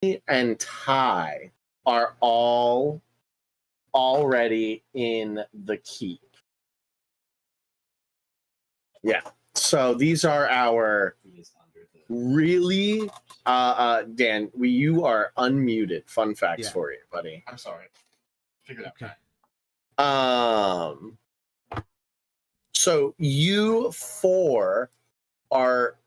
and Ty are all already in the keep. Yeah. So these are our really Dan, you are unmuted. Fun facts for you, buddy. I'm sorry. Figure it out. Okay. So you four are,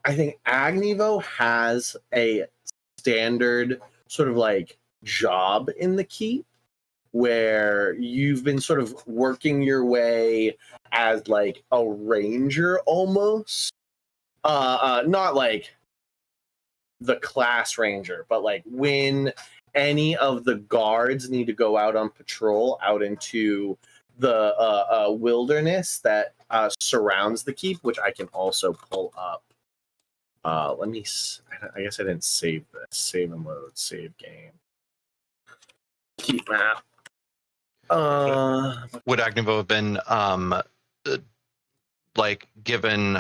I think Agnivo has a standard sort of like job in the keep where you've been sort of working your way as like a ranger almost. Not like the class ranger, but like when any of the guards need to go out on patrol out into the wilderness that surrounds the keep, which I can also pull up. Let me, I guess I didn't save this. Save and load, save game. Keep map. Would Agnivo have been like given,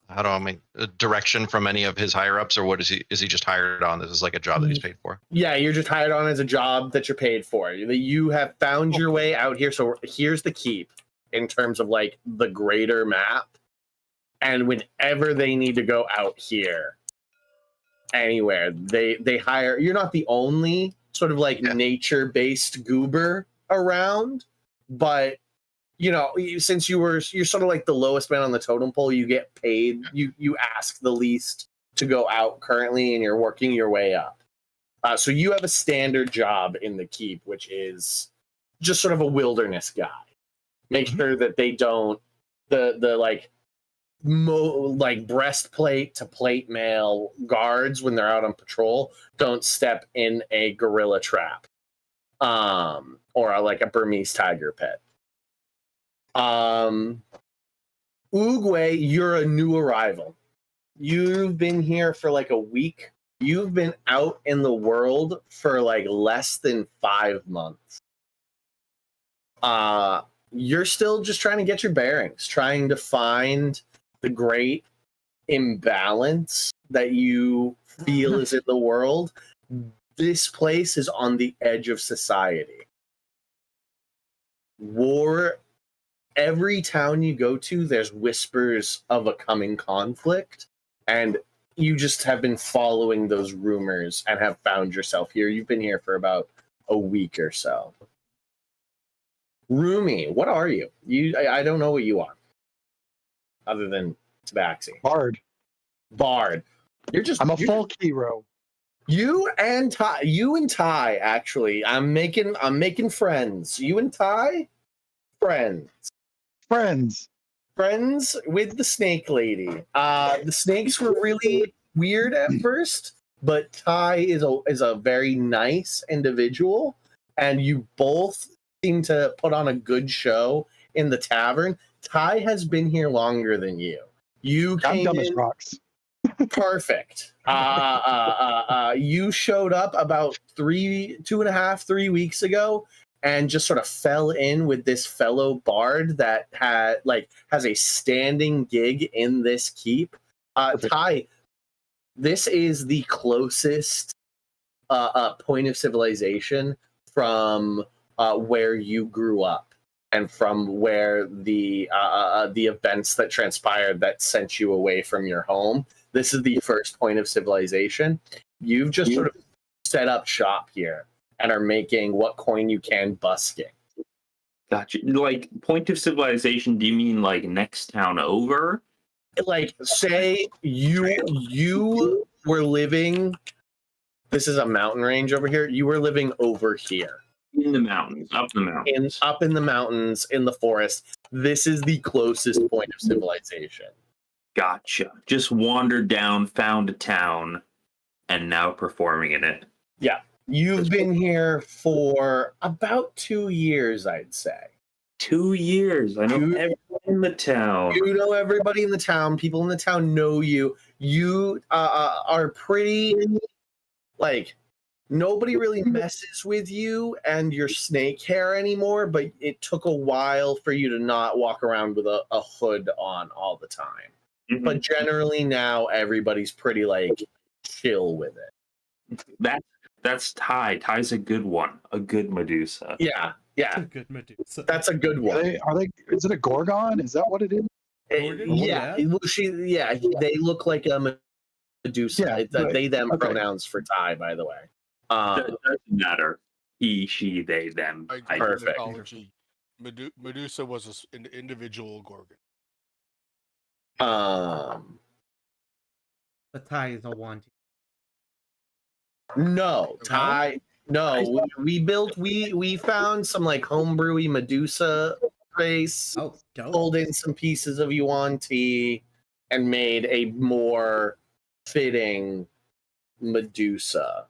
how do I mean, direction from any of his higher ups, or what is he just hired on? This is like a job that he's paid for. Yeah, you're just hired on as a job that you're paid for. You have found your way out here. So here's the keep in terms of like the greater map. And whenever they need to go out here, anywhere, they hire. You're not the only sort of like nature-based goober around, but you know, since you're sort of like the lowest man on the totem pole, you get paid. You ask the least to go out currently, and you're working your way up. So you have a standard job in the keep, which is just sort of a wilderness guy. Make sure that they don't the like breastplate to plate mail guards when they're out on patrol don't step in a gorilla trap, or like a Burmese tiger pit. Oogway, you're a new arrival. You've been here for like a week. You've been out in the world for like less than 5 months. You're still just trying to get your bearings, trying to find the great imbalance that you feel is in the world. This place is on the edge of society. War. Every town you go to, there's whispers of a coming conflict, and you just have been following those rumors and have found yourself here. You've been here for about a week or so. Rumi, what are you? I don't know what you are, other than Tabaxi. Bard. I'm a folk hero. You and Ty, actually. I'm making friends. You and Ty, friends with the snake lady. The snakes were really weird at first, but Ty is a very nice individual, and you both seem to put on a good show in the tavern. Ty has been here longer than you. I'm dumb as rocks. Perfect. You showed up about 2.5, 3 weeks ago, and just sort of fell in with this fellow bard that has a standing gig in this keep. Ty, this is the closest point of civilization from where you grew up, and from where the events that transpired that sent you away from your home. This is the first point of civilization. You've just sort of set up shop here and are making what coin you can busking. Gotcha. Like, point of civilization, do you mean like next town over? Like, say you were living, this is a mountain range over here, you were living over here. In the mountains, up the mountains. Up in the mountains, in the forest. This is the closest point of civilization. Gotcha. Just wandered down, found a town, and now performing in it. Yeah. You've been here for about 2 years, I'd say. 2 years. I know everyone in the town. You know everybody in the town. People in the town know you. You are pretty, like, nobody really messes with you and your snake hair anymore, but it took a while for you to not walk around with a hood on all the time. but generally now everybody's pretty like chill with it. That's Ty. Ty's a good one. A good Medusa. Yeah, Good Medusa. that's a good one. Are they? Is it a Gorgon? Is that what it is? Gorgon? Yeah, they look like a Medusa. Yeah, It's right. they them Okay. pronouns for Ty, by the way. Doesn't matter. He, she, they, them. I agree with Perfect. mythology. Medusa was an individual Gorgon. But Ty is a one. No, Ty. No, we found some like homebrewy Medusa race, Oh, dope. pulled in some pieces of Yuan Ti, and made a more fitting Medusa.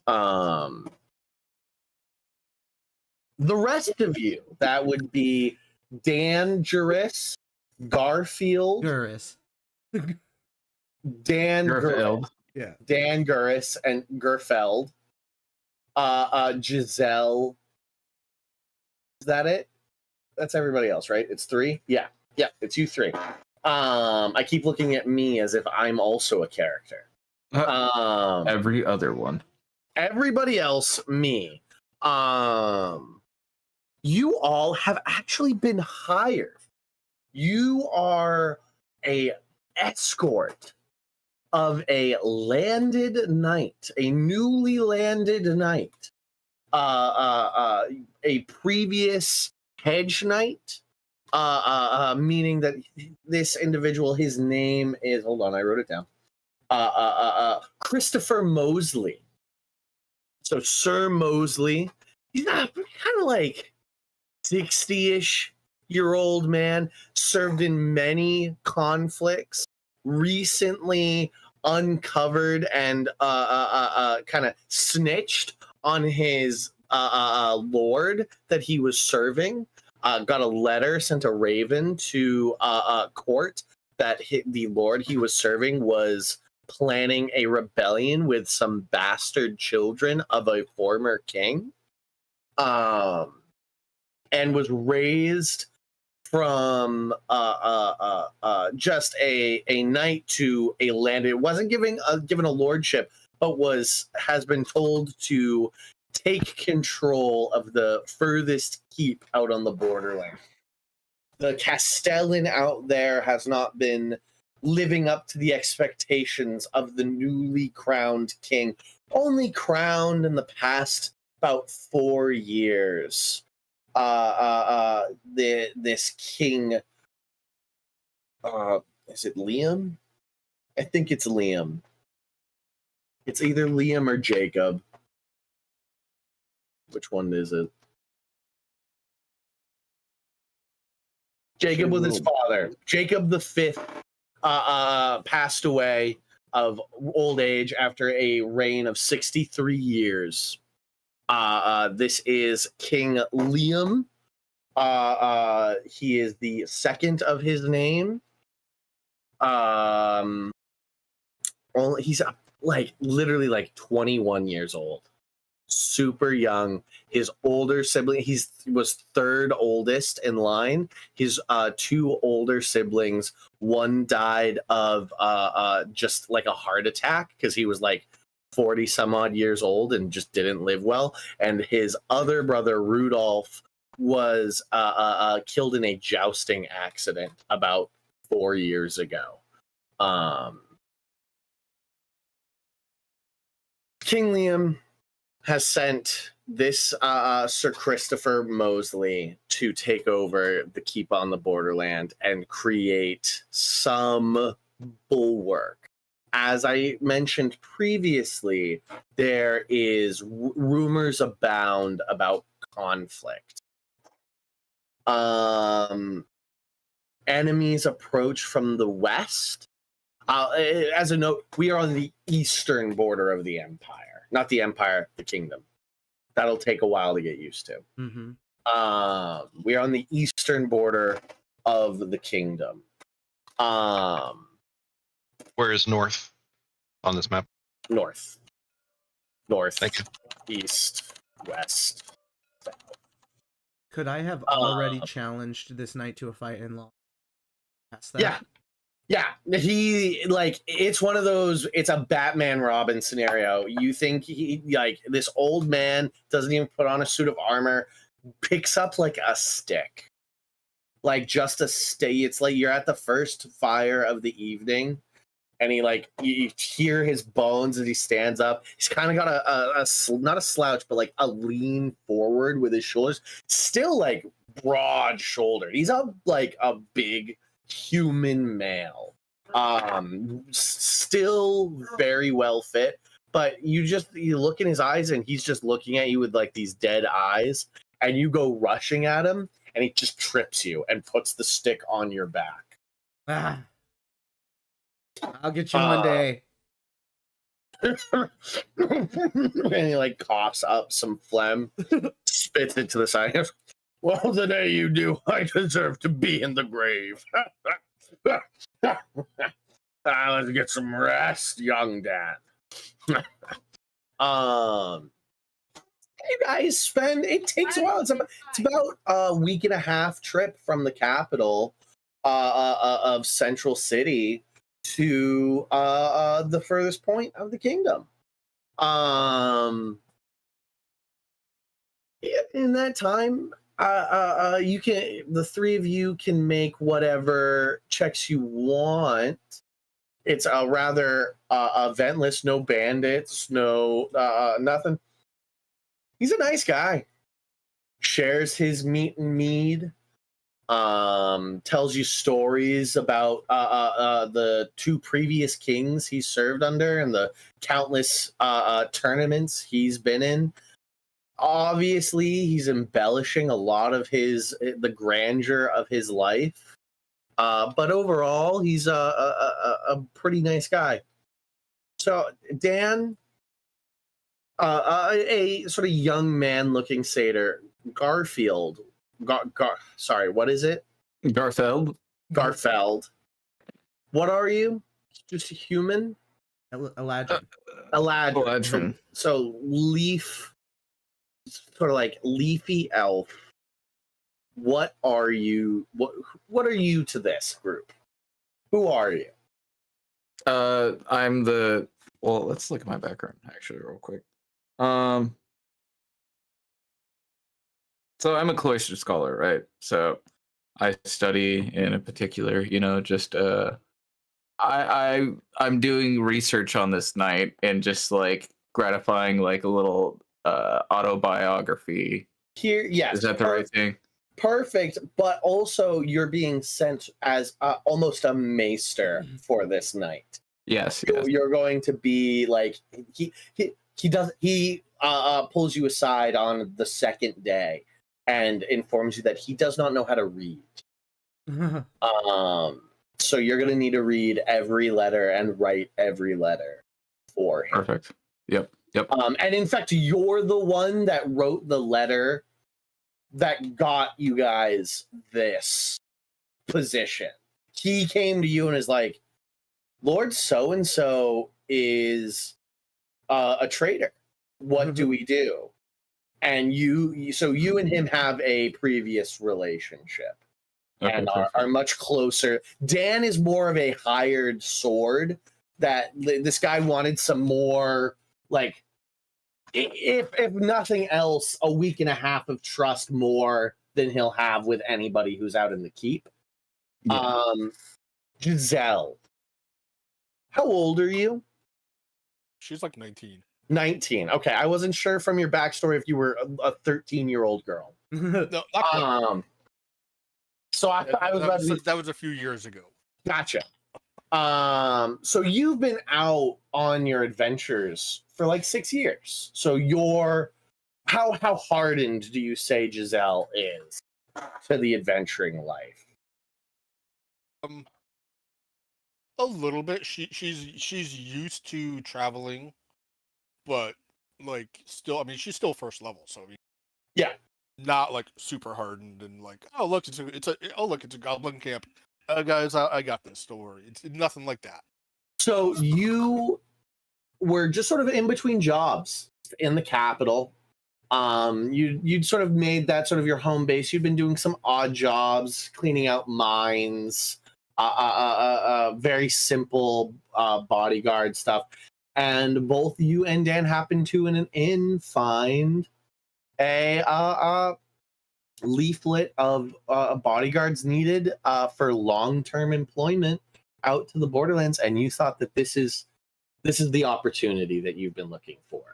The rest of you, that would be Dan Juris, Garfield, Gurus. Dan Garfield. Yeah. Dan Gurris and Gerfeld. Giselle. Is that it? That's everybody else, right? It's 3? Yeah, it's you 3. I keep looking at me as if I'm also a character. Every other one. Everybody else, me. You all have actually been hired. You are a escort of a landed knight, a newly landed knight, a previous hedge knight, meaning that this individual, his name is, hold on, I wrote it down, Christopher Mosley. So Sir Mosley, he's kind of like 60-ish year old man, served in many conflicts, recently uncovered and kind of snitched on his lord that he was serving. Got a letter, sent a raven to court that the lord he was serving was planning a rebellion with some bastard children of a former king, and was raised from just a knight to a landed. It wasn't given a lordship, but has been told to take control of the furthest keep out on the borderland. The Castellan out there has not been living up to the expectations of the newly crowned king. Only crowned in the past about 4 years. This king, is it Liam? I think it's Liam. It's either Liam or Jacob. Which one is it? Jacob was his father. Jacob the Fifth passed away of old age after a reign of 63 years. This is King Liam. He is the second of his name. He's like literally like 21 years old. Super young. His older sibling, he was third oldest in line. His 2 older siblings, one died of just like a heart attack because he was like 40 some odd years old and just didn't live well. And his other brother, Rudolph, was killed in a jousting accident about 4 years ago. King Liam has sent this Sir Christopher Mosley to take over the keep on the borderland and create some bulwark. As I mentioned previously, there is rumors abound about conflict. Enemies approach from the west. As a note, we are on the eastern border of the empire. Not the empire, the kingdom. That'll take a while to get used to. Mm-hmm. We are on the eastern border of the kingdom. Where is north on this map? North, Thank you. east, west, south. Could I have already challenged this knight to a fight in law? Past that? Yeah. Yeah, he like it's one of those. It's a Batman Robin scenario. You think he like this old man doesn't even put on a suit of armor, picks up like a stick, like just a stay. It's like you're at the first fire of the evening, and he like you hear his bones as he stands up. He's kind of got not a slouch, but like a lean forward with his shoulders, still like broad shouldered. He's a big human male, still very well fit, but you look in his eyes and he's just looking at you with like these dead eyes, and you go rushing at him and he just trips you and puts the stick on your back. Ah. I'll get you one day. And he like coughs up some phlegm, spits it to the side. Well, the day you do, I deserve to be in the grave. Let's get some rest, young Dan. You guys spend. It takes a while. It's about a week and a half trip from the capital of Central City to the furthest point of the kingdom. In that time, the three of you can make whatever checks you want. It's a rather eventless, no bandits, no nothing. He's a nice guy. Shares his meat and mead. Tells you stories about the two previous kings he served under and the countless tournaments he's been in. Obviously, he's embellishing a lot of the grandeur of his life, but overall, he's a pretty nice guy. So, Dan, a sort of young man-looking satyr, Garfield. Sorry, what is it? Garfeld. Garfeld. What are you? Just a human? Eladrin. Eladrin. So leaf, sort of like leafy elf. What are you? What are you to this group? Who are you? I'm the. Well, let's look at my background actually real quick. So I'm a cloister scholar, right? So I study in a particular, just I'm doing research on this night and just like gratifying like a little autobiography. Here, yes. Is that the right thing? Perfect, but also you're being sent as almost a maester for this night. Yes. You're going to be like he pulls you aside on the second day and informs you that he does not know how to read. So you're going to need to read every letter and write every letter for him. Perfect. Yep. And in fact, you're the one that wrote the letter that got you guys this position. He came to you and is like, Lord so-and-so is a traitor. What do we do? And you and him have a previous relationship and are much closer. Dan is more of a hired sword that this guy wanted some more, like, if nothing else, a week and a half of trust more than he'll have with anybody who's out in the keep. Yeah. Giselle, how old are you? She's like 19. 19. Okay, I wasn't sure from your backstory if you were a 13-year-old girl. No, not quite. So I was about to. That was a few years ago. Gotcha. So you've been out on your adventures for like 6 years. So how hardened do you say Giselle is to the adventuring life? A little bit. She's used to traveling, but like still, I mean, she's still first level, so I mean, yeah, not like super hardened and like, oh look, it's a goblin camp. Guys, I got this. Don't worry. It's nothing like that. So you were just sort of in between jobs in the capital. You'd sort of made that sort of your home base. You'd been doing some odd jobs, cleaning out mines, very simple bodyguard stuff. And both you and Dan happen to, in an inn, find a leaflet of bodyguards needed for long-term employment out to the borderlands, and you thought that this is the opportunity that you've been looking for,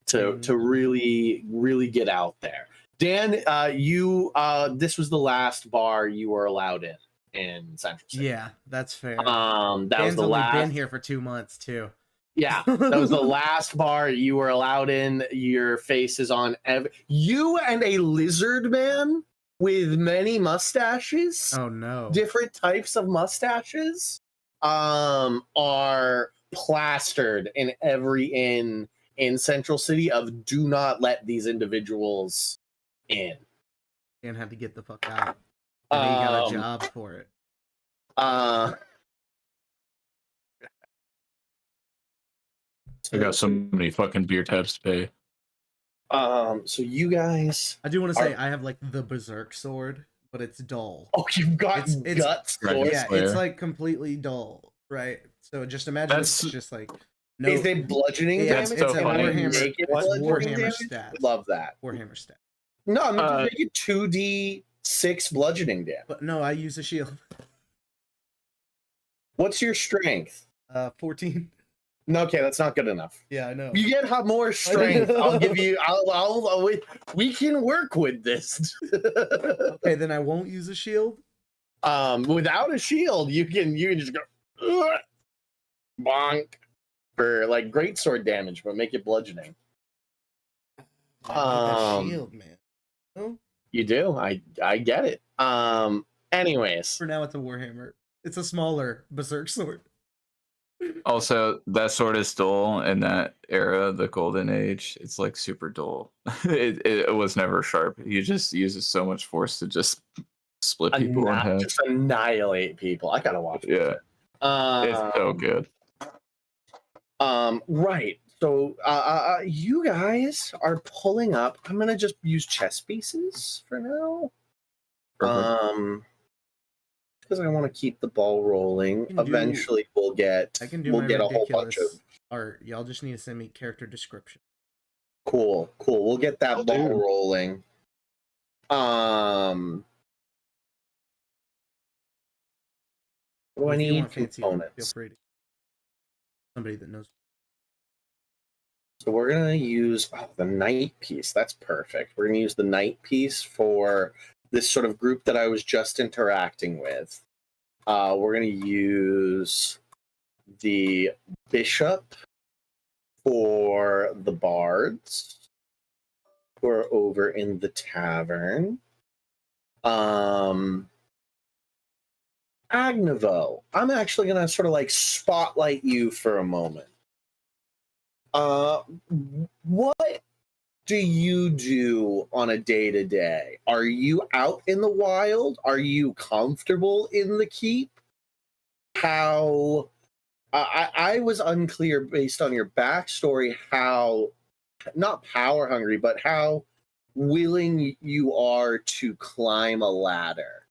to really get out there. Dan, you this was the last bar you were allowed in Central City. Yeah, that's fair. That was Dan's the only last. been here for 2 months too. Yeah, that was the last bar you were allowed in. Your face is on. You and a lizard man with many mustaches, Oh no. different types of mustaches, are plastered in every inn in Central City of do not let these individuals in. Dan had to get the fuck out. And he got a job for it. Uh, I got so many fucking beer tabs to pay. so you guys. I do want to say I have like the berserk sword, but it's dull. Oh, you've got It's- guts. Right, sword? Yeah, Slayer. it's like completely dull, right? So just imagine it's That's- just like no Is it bludgeoning Yeah, damage? it's so Can I funny. Warhammer- make it it's bludgeoning Warhammer damage? stats. Love that. Warhammer stat. No, I'm Uh, just making 2d6 bludgeoning damage. But no, I use a shield. What's your strength? 14. No, okay, that's not good enough. Yeah, I know. You get more strength. I'll give you. We can work with this. Okay, then I won't use a shield. Without a shield, you can just go "Ugh," bonk for like great sword damage, but make it bludgeoning. I want that Um, shield, man. No? You do. I get it. Anyways, For now, it's a warhammer. It's a smaller berserk sword. Also, that sword is dull in that era, the golden age. It's like super dull. It was never sharp. He just uses so much force to just split people in half. just annihilate people. I gotta watch. Yeah, it's so good. Right. So, you guys are pulling up. I'm gonna just use chess pieces for now. Perfect. Because I want to keep the ball rolling. can do- Eventually, we'll get I can do we'll my get a whole ridiculous bunch of art. Y'all just need to send me character description. cool. We'll get that Will ball do. rolling. What do I If you need? want fancy art, feel Components. free to. Somebody that knows. So we're gonna use the knight piece. That's perfect. We're gonna use the knight piece for this sort of group that I was just interacting with. We're gonna use the bishop for the bards who are over in the tavern. Agnevo, I'm actually gonna sort of like spotlight you for a moment. What do you do on a day-to-day? Are you out in the wild? Are you comfortable in the keep? How I was unclear based on your backstory how not power hungry, but how willing you are to climb a ladder.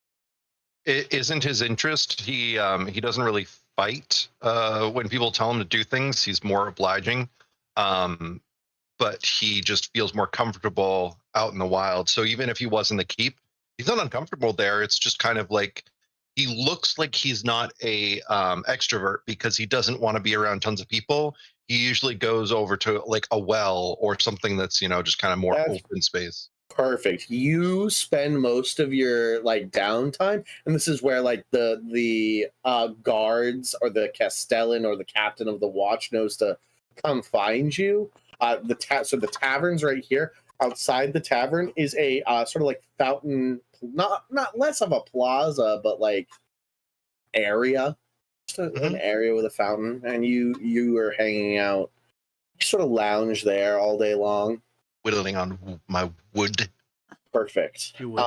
It isn't his interest. He doesn't really fight when people tell him to do things. He's more obliging, but he just feels more comfortable out in the wild. So even if he was in the keep, he's not uncomfortable there. It's just kind of like he looks like he's not a extrovert because he doesn't want to be around tons of people. He usually goes over to like a well or something that's just kind of more That's- open space. Perfect. You spend most of your like downtime, and this is where like the guards or the castellan or the captain of the watch knows to come find you. So the tavern's right here. Outside the tavern is a sort of like fountain, not less of a plaza, but like area, just an area with a fountain, and you are hanging out. You sort of lounge there all day long. Whittling on my wood. Perfect. You would,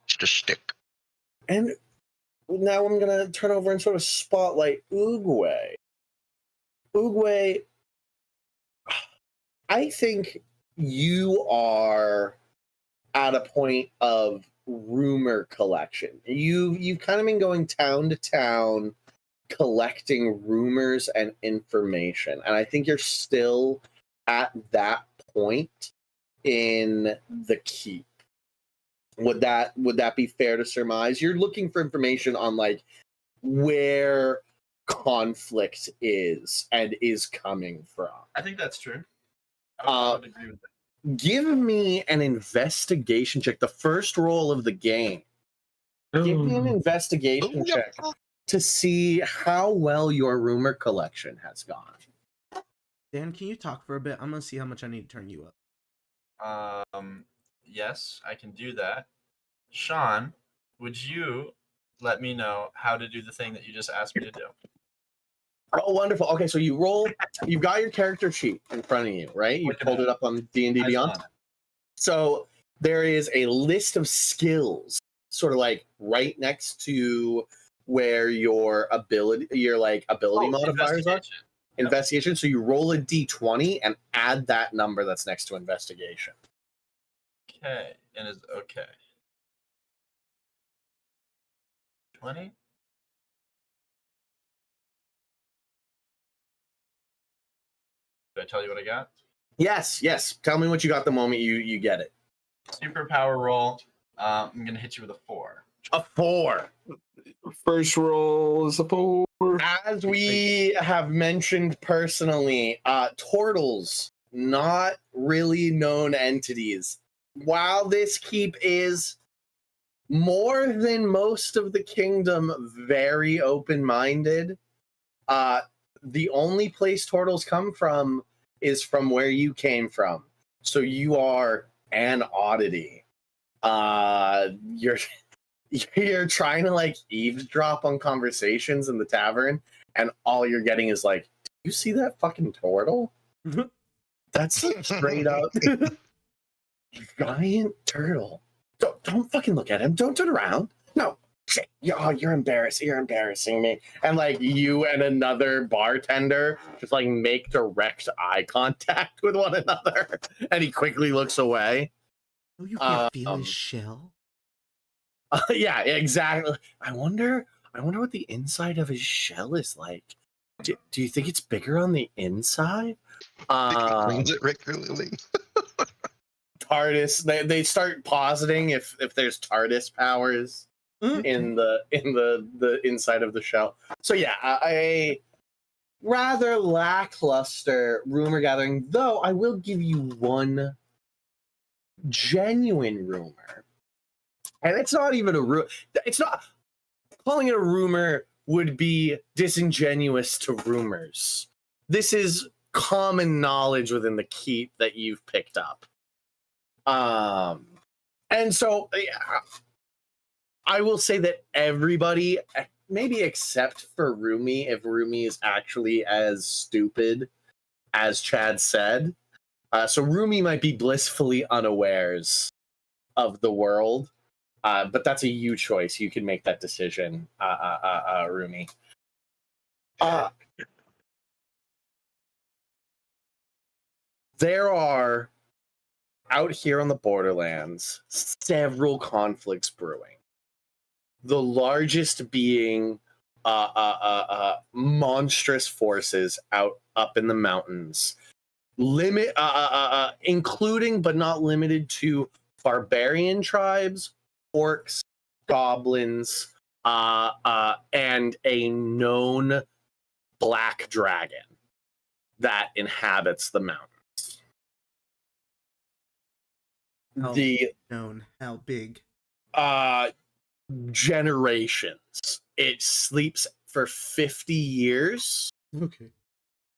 Just a stick. And now I'm gonna turn over and sort of spotlight Oogway. Oogway, I think you are at a point of rumor collection. You've kind of been going town to town collecting rumors and information, and I think you're still at that point in the keep. Would that be fair to surmise? You're looking for information on like where conflict is and is coming from. I think that's true. I would agree with that. Give me an investigation check. The first roll of the game. Give me an investigation check to see how well your rumor collection has gone. Dan, can you talk for a bit? I'm gonna see how much I need to turn you up. Yes, I can do that. Sean, would you let me know how to do the thing that you just asked me to do? Oh, wonderful. Okay, so you've got your character sheet in front of you, right? You pulled it up on D&D Beyond. So there is a list of skills, sort of like right next to where your ability modifiers are. Investigation. So you roll a D20 and add that number that's next to investigation. Okay, and is okay. 20? Did I tell you what I got? Yes. Tell me what you got the moment you get it. Superpower roll. I'm gonna hit you with a 4. A 4. First roll is a 4. As we have mentioned personally, turtles, not really known entities. While this keep is more than most of the kingdom very open-minded, the only place turtles come from is from where you came from. So you are an oddity. You're trying to like eavesdrop on conversations in the tavern, and all you're getting is like, "Do you see that fucking turtle? That's straight up giant turtle. Don't fucking look at him. Don't turn around. No, shit. You're embarrassed. You're embarrassing me." And like you and another bartender just like make direct eye contact with one another, and he quickly looks away. Oh, you can't feel his shell? Yeah, exactly. I wonder what the inside of his shell is like. Do you think it's bigger on the inside? Cleans it regularly. TARDIS. They start positing if there's TARDIS powers in the inside of the shell. So yeah, a rather lackluster rumor gathering. Though I will give you one genuine rumor. And it's not even a rumor. It's not, calling it a rumor would be disingenuous to rumors. This is common knowledge within the keep that you've picked up. And so I will say that everybody, maybe except for Rumi, if Rumi is actually as stupid as Chad said. So Rumi might be blissfully unawares of the world. But that's a you choice. You can make that decision, Rumi. There are, out here on the borderlands, several conflicts brewing. The largest being monstrous forces up in the mountains, including but not limited to barbarian tribes, orcs, goblins, and a known black dragon that inhabits the mountains. How big? Generations. It sleeps for 50 years. Okay.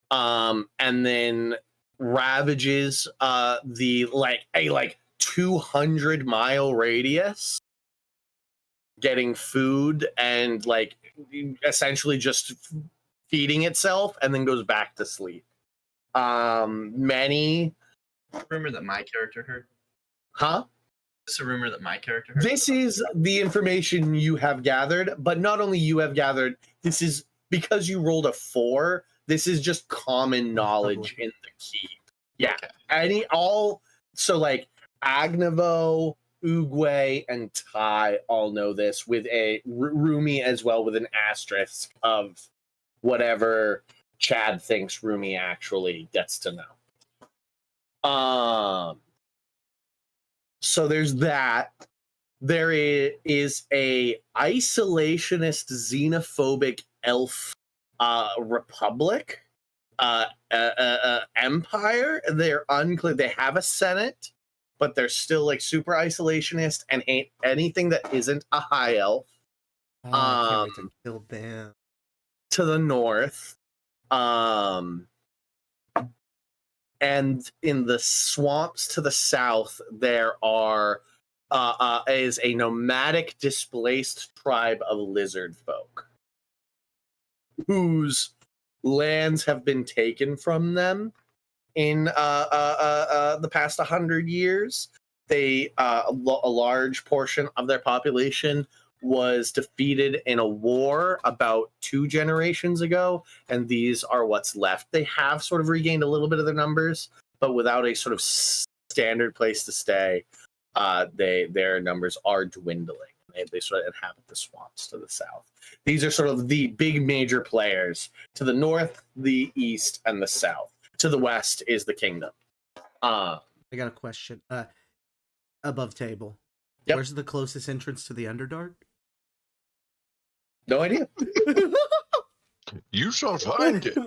And then ravages the a 200-mile radius, getting food and like essentially just feeding itself, and then goes back to sleep. Many rumor that my character heard. Huh? Is this a rumor that my character heard? This is the information you have gathered, but not only you have gathered, this is because you rolled a 4. This is just common knowledge in the keep. Yeah. Okay. So like Agnevo, Oogway and Ty all know this, with a Rumi as well, with an asterisk of whatever Chad thinks Rumi actually gets to know. So there's that. There is a isolationist, xenophobic elf republic empire. They're unclear. They have a senate, but they're still like super isolationist and hate anything that isn't a high elf. Oh, I can't wait to kill them. To the north, and in the swamps to the south, there is a nomadic displaced tribe of lizard folk whose lands have been taken from them in the past 100 years. They a large portion of their population was defeated in a war about 2 generations ago, and these are what's left. They have sort of regained a little bit of their numbers, but without a sort of standard place to stay, their numbers are dwindling. They sort of inhabit the swamps to the south. These are sort of the big major players. To the north, the east, and the south. To the west is the kingdom. I got a question. Above table. Yep. Where's the closest entrance to the Underdark? No idea. You shall find it.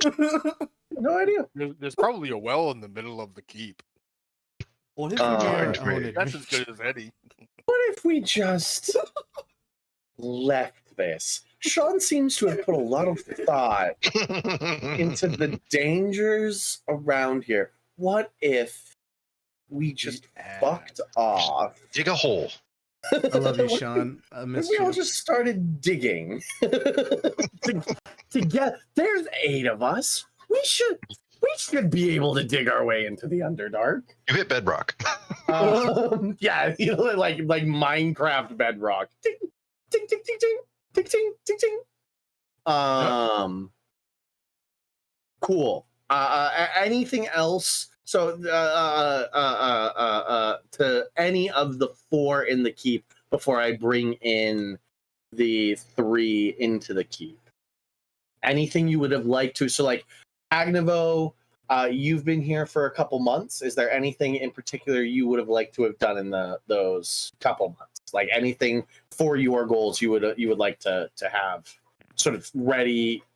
No idea. There's probably a well in the middle of the keep. What if Find we me. That's as good as any. What if we just left this? Sean seems to have put a lot of thought into the dangers around here. What if we just fucked off? Dig a hole. I love you, Sean. I miss We all you. just started digging to get. There's 8 of us. We should be able to dig our way into the Underdark. You hit bedrock. Yeah, you know, like Minecraft bedrock. Ding, ding, ding, ding, ding, ding, ding, ding, ding. Cool. Anything else? So, to any of the 4 in the keep before I bring in the 3 into the keep. Anything you would have liked to? So, like, Agnevo, you've been here for a couple months. Is there anything in particular you would have liked to have done in those couple months? Like anything for your goals you would like to have sort of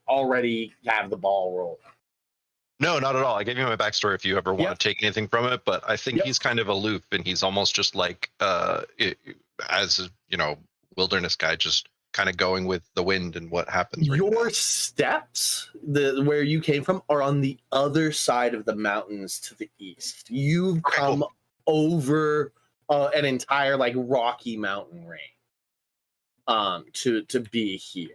already have the ball roll? No, not at all. I gave you my backstory if you ever want to take anything from it, but I think he's kind of aloof and he's almost just like, as you know, wilderness guy, just kind of going with the wind and what happens. Your steps, where you came from, are on the other side of the mountains to the east. You've come over an entire like rocky mountain range to be here.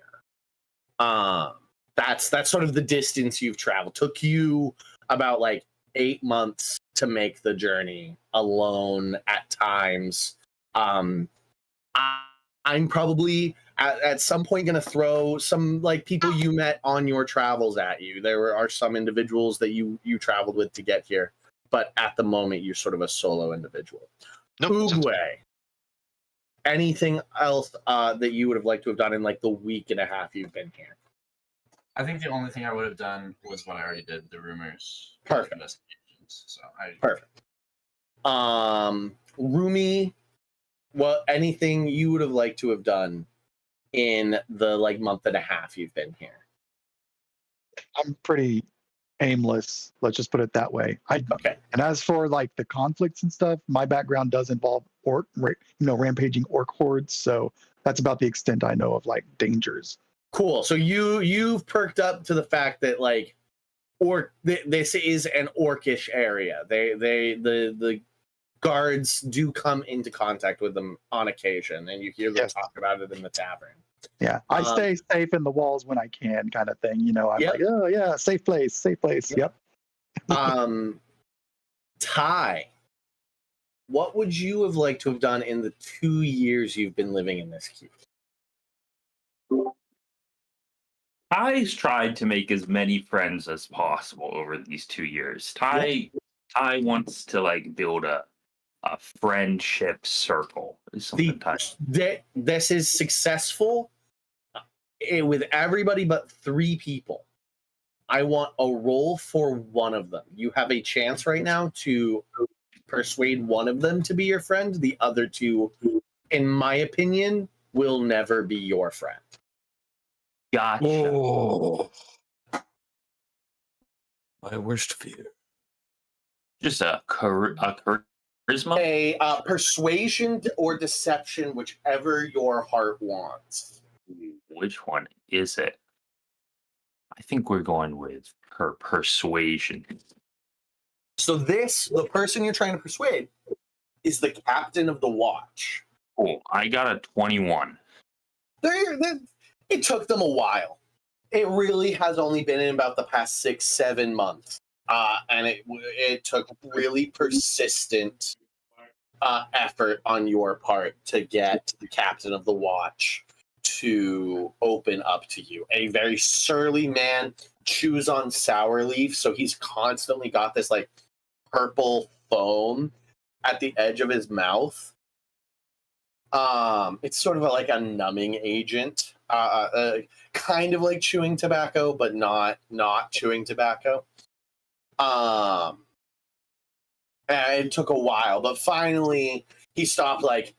That's sort of the distance you've traveled. Took you about like 8 months to make the journey alone at times. I'm probably at some point going to throw some like people you met on your travels at you. There are some individuals that you traveled with to get here, but at the moment you're sort of a solo individual. Oogway, anything else that you would have liked to have done in like the week and a half you've been here? I think the only thing I would have done was what I already did, the rumors. Perfect. Investigations. So Perfect. Rumi, anything you would have liked to have done in the like month and a half you've been here? I'm pretty aimless. Let's just put it that way. Okay. And as for like the conflicts and stuff, my background does involve rampaging orc hordes. So that's about the extent I know of like dangers. Cool. So you've perked up to the fact that like this is an orcish area. The guards do come into contact with them on occasion, and you hear them talk about it in the tavern. Yeah, I stay safe in the walls when I can, kind of thing. You know, I'm like, oh yeah, safe place. Yep. Ty, what would you have liked to have done in the 2 years you've been living in this keep? I tried to make as many friends as possible over these 2 years. Ty wants to like build a a friendship circle is something touched. This is successful with everybody but 3 people. I want a roll for one of them. You have a chance right now to persuade one of them to be your friend. The other 2, in my opinion, will never be your friend. Gotcha. Oh, my worst fear. Just a charisma. A persuasion or deception, whichever your heart wants. Which one is it? I think we're going with her persuasion. So the person you're trying to persuade, is the captain of the watch. Cool. I got a 21. It took them a while. It really has only been in about the past 6-7 months. And it took really persistent effort on your part to get the captain of the watch to open up to you. A very surly man, chews on sour leaf, so he's constantly got this like purple foam at the edge of his mouth. It's sort of like a numbing agent, kind of like chewing tobacco, but not chewing tobacco. And it took a while, but finally he stopped like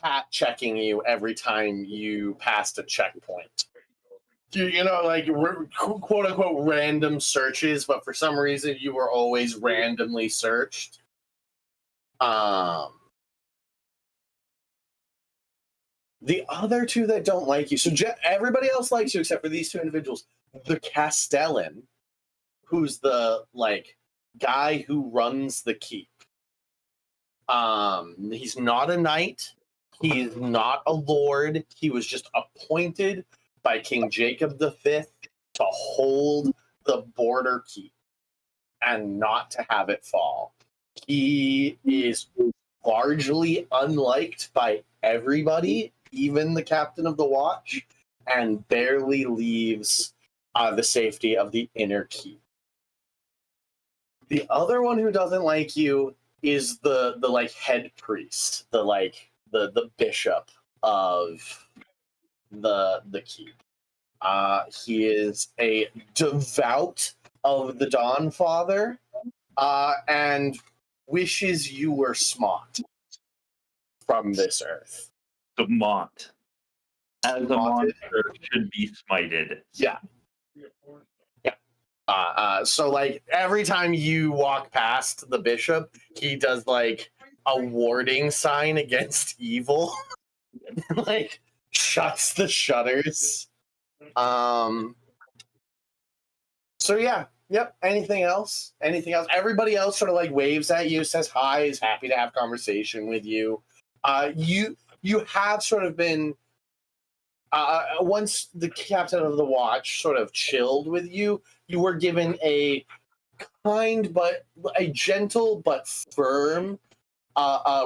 cat checking you every time you passed a checkpoint. You know, like quote unquote random searches, but for some reason you were always randomly searched. The other 2 that don't like you, so everybody else likes you except for these 2 individuals. The Castellan, who's the like guy who runs the keep. He's not a knight. He's not a lord. He was just appointed by King Jacob V to hold the border keep and not to have it fall. He is largely unliked by everybody, even the captain of the watch, and barely leaves the safety of the inner keep. The other one who doesn't like you is the like head priest, the bishop of the keep. He is a devout of the Dawn Father, and wishes you were smart from this earth. The Mont. As a monster should be smited. Yeah. So like every time you walk past the bishop, he does like a warding sign against evil. Like shuts the shutters. So yeah. Yep. Anything else? Everybody else sort of like waves at you, says hi, is happy to have conversation with you. You have sort of been once the captain of the watch sort of chilled with you, you were given a gentle but firm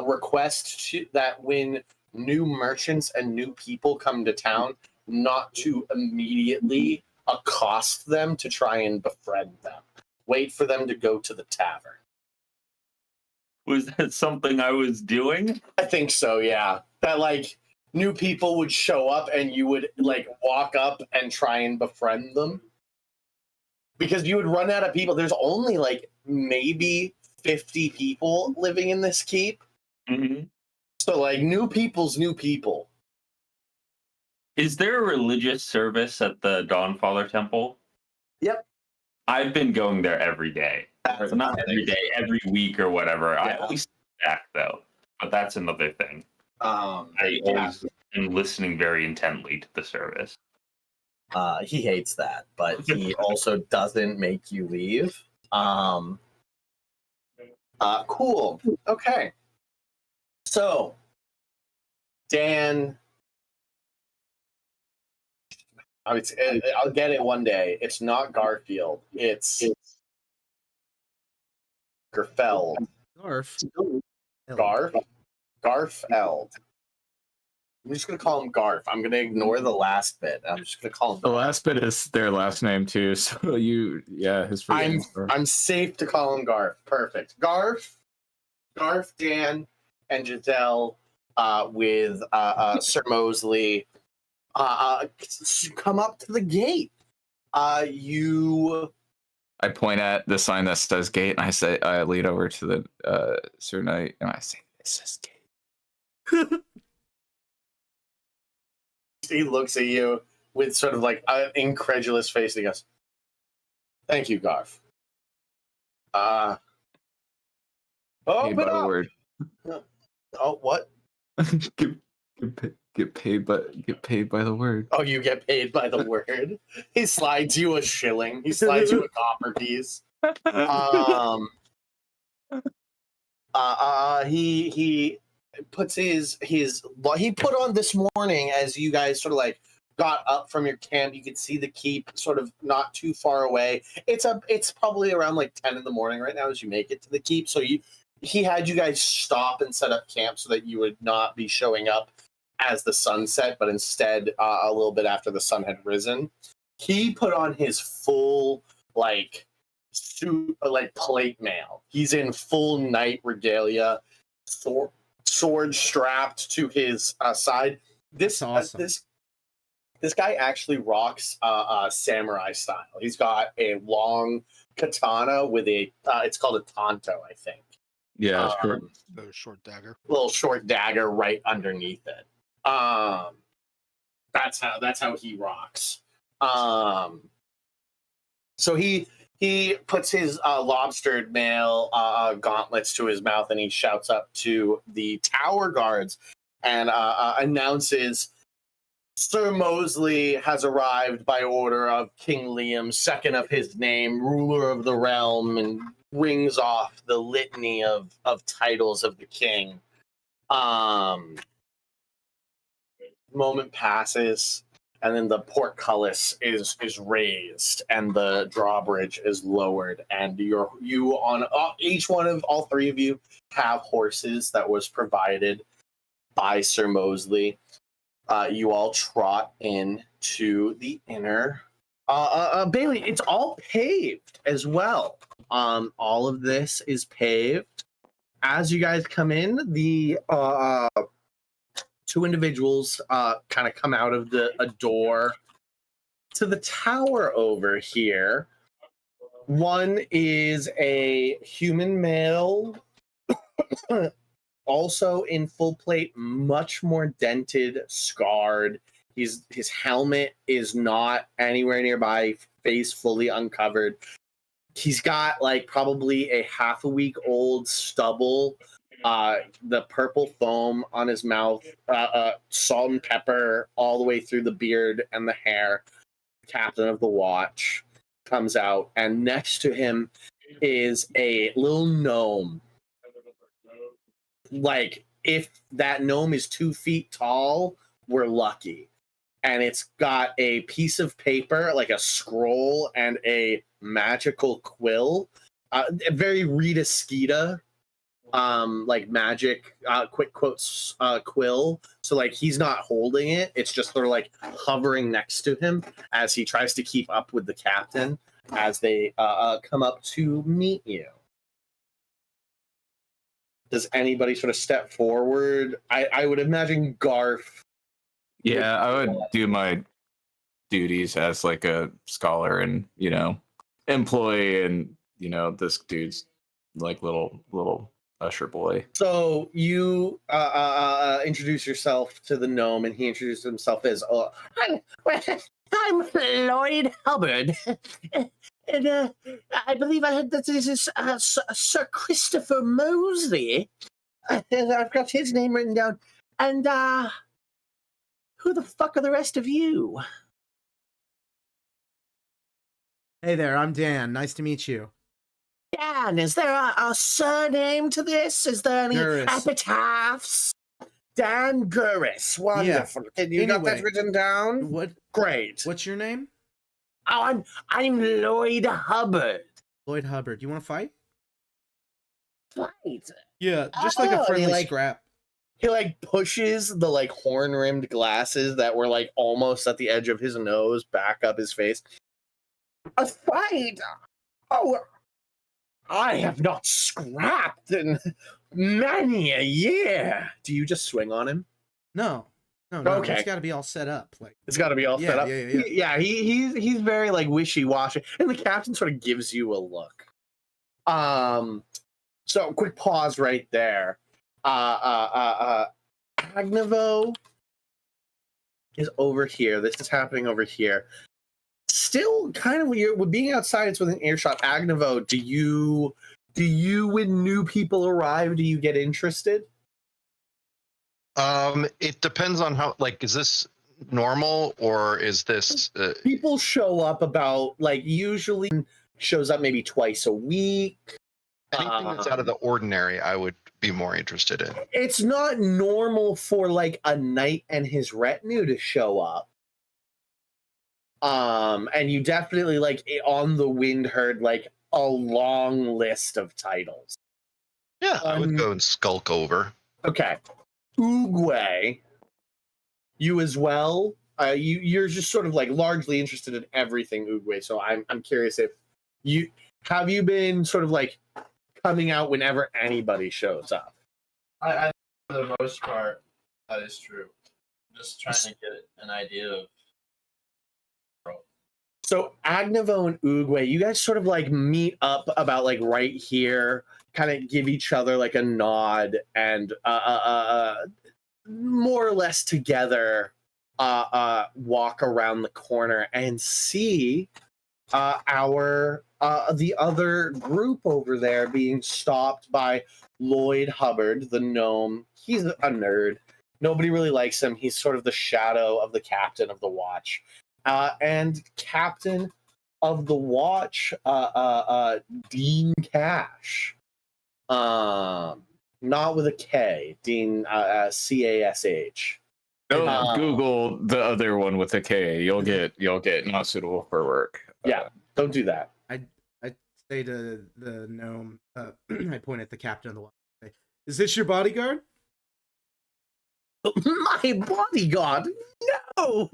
request that when new merchants and new people come to town, not to immediately accost them to try and befriend them. Wait for them to go to the tavern. Was that something I was doing? I think so, yeah. That like new people would show up and you would like walk up and try and befriend them. Because you would run out of people. There's only like maybe 50 people living in this keep. Mm-hmm. So like new people's new people. Is there a religious service at the Dawnfather Temple? Yep. I've been going there every day. Or not every day, every week or whatever. Yeah. I always back though, but that's another thing. I always am listening very intently to the service. He hates that, but he also doesn't make you leave. Cool. Okay. So, Dan, I'll get it one day. It's not Garfield. It's Garfeld. Garfeld. I'm just gonna call him Garf. I'm gonna ignore the last bit. I'm just gonna call him. The last bit is their last name too. So his. I'm safe to call him Garf. Perfect. Garf. Garth, Dan, and Giselle with Sir Mosley come up to the gate. You. I point at the sign that says gate, and I lead over to the Sir Knight, and I say, "It says gate." He looks at you with sort of like an incredulous face, and he goes, "Thank you, Garth." Paid Open by the up. word. Oh, what? Get paid by the word. Oh, you get paid by the word. He slides you a shilling. He slides you a copper piece. He puts he put on this morning as you guys sort of like got up from your camp. You could see the keep sort of not too far away. It's probably around like 10 in the morning right now as you make it to the keep. So he had you guys stop and set up camp so that you would not be showing up as the sun set, but instead a little bit after the sun had risen. He put on his full like suit, like plate mail. He's in full knight regalia, sword strapped to his side. This awesome. This guy actually rocks samurai style. He's got a long katana with it's called a tanto, I think. Yeah, sure. The short dagger. Little short dagger right underneath it. That's how he rocks. So he puts his lobstered mail gauntlets to his mouth, and he shouts up to the tower guards and announces, "Sir Mosley has arrived by order of King Liam, second of his name, ruler of the realm," and rings off the litany of titles of the king. Moment passes, and then the portcullis is raised, and the drawbridge is lowered, and you on each one of all three of you have horses that was provided by Sir Mosley. You all trot in to the inner. Bailey, it's all paved as well. All of this is paved. As you guys come in, the two individuals kind of come out of a door to the tower over here. One is a human male, also in full plate, much more dented, scarred. His helmet is not anywhere nearby, face fully uncovered. He's got like probably a half a week old stubble, the purple foam on his mouth, salt and pepper all the way through the beard and the hair. Captain of the watch comes out, and next to him is a little gnome. Like, if that gnome is 2 feet tall, we're lucky. And it's got a piece of paper, like a scroll, and a magical quill. Very Rita Skeeter, like magic, quick quotes quill. So, like, he's not holding it. It's just sort of like hovering next to him as he tries to keep up with the captain as they come up to meet you. Does anybody sort of step forward? I would imagine Garth. Yeah, I would do my duties as like a scholar and, employee, and, this dude's like little usher boy. So you introduce yourself to the gnome, and he introduced himself as, I'm Lloyd Hubbard. And I believe I heard that this is Sir Christopher Mosley. I've got his name written down. And who the fuck are the rest of you? Hey there, I'm Dan. Nice to meet you. Dan, is there a surname to this? Is there any Gurris. epitaphs? Dan Gurris. Wonderful. Yeah. You got that Anyway, written down? What? Great. What's your name? Oh, I'm Lloyd Hubbard. Lloyd Hubbard. You want to fight? Fight. Yeah, just like a friendly scrap. He like pushes the like horn-rimmed glasses that were like almost at the edge of his nose back up his face. A fight? Oh, I have not scrapped in many a year. Do you just swing on him? No. Okay. It's got to be all set up. Like It's got to be all set up. Yeah. He's very like wishy-washy, and the captain sort of gives you a look. So quick pause right there. Agnevo is over here. This is happening over here. Still kind of weird. With being outside, it's within earshot. Agnevo, do you when new people arrive, do you get interested? It depends on how. Like, is this normal or is this? People show up about like usually shows up maybe twice a week. Anything that's out of the ordinary, I would be more interested in. It's not normal for like a knight and his retinue to show up. And you definitely like on the wind heard like a long list of titles. Yeah, I would go and skulk over. Okay. Oogway, you as well. You're just sort of like largely interested in everything Oogway. So I'm curious if you have you been sort of like coming out whenever anybody shows up. I for the most part, that is true. Just trying to get an idea of. So Agnevo and Oogway, you guys sort of like meet up about like right here, kind of give each other like a nod, and more or less together walk around the corner and see the other group over there being stopped by Lloyd Hubbard, the gnome. He's a nerd. Nobody really likes him. He's sort of the shadow of the captain of the watch. And captain of the watch, Dean Cash. Not with a K. Dean, Cash. Don't Google the other one with a K. You'll get not suitable for work. Yeah, don't do that. I say to the gnome, I point at the captain of the watch. Say, is this your bodyguard? My bodyguard? No,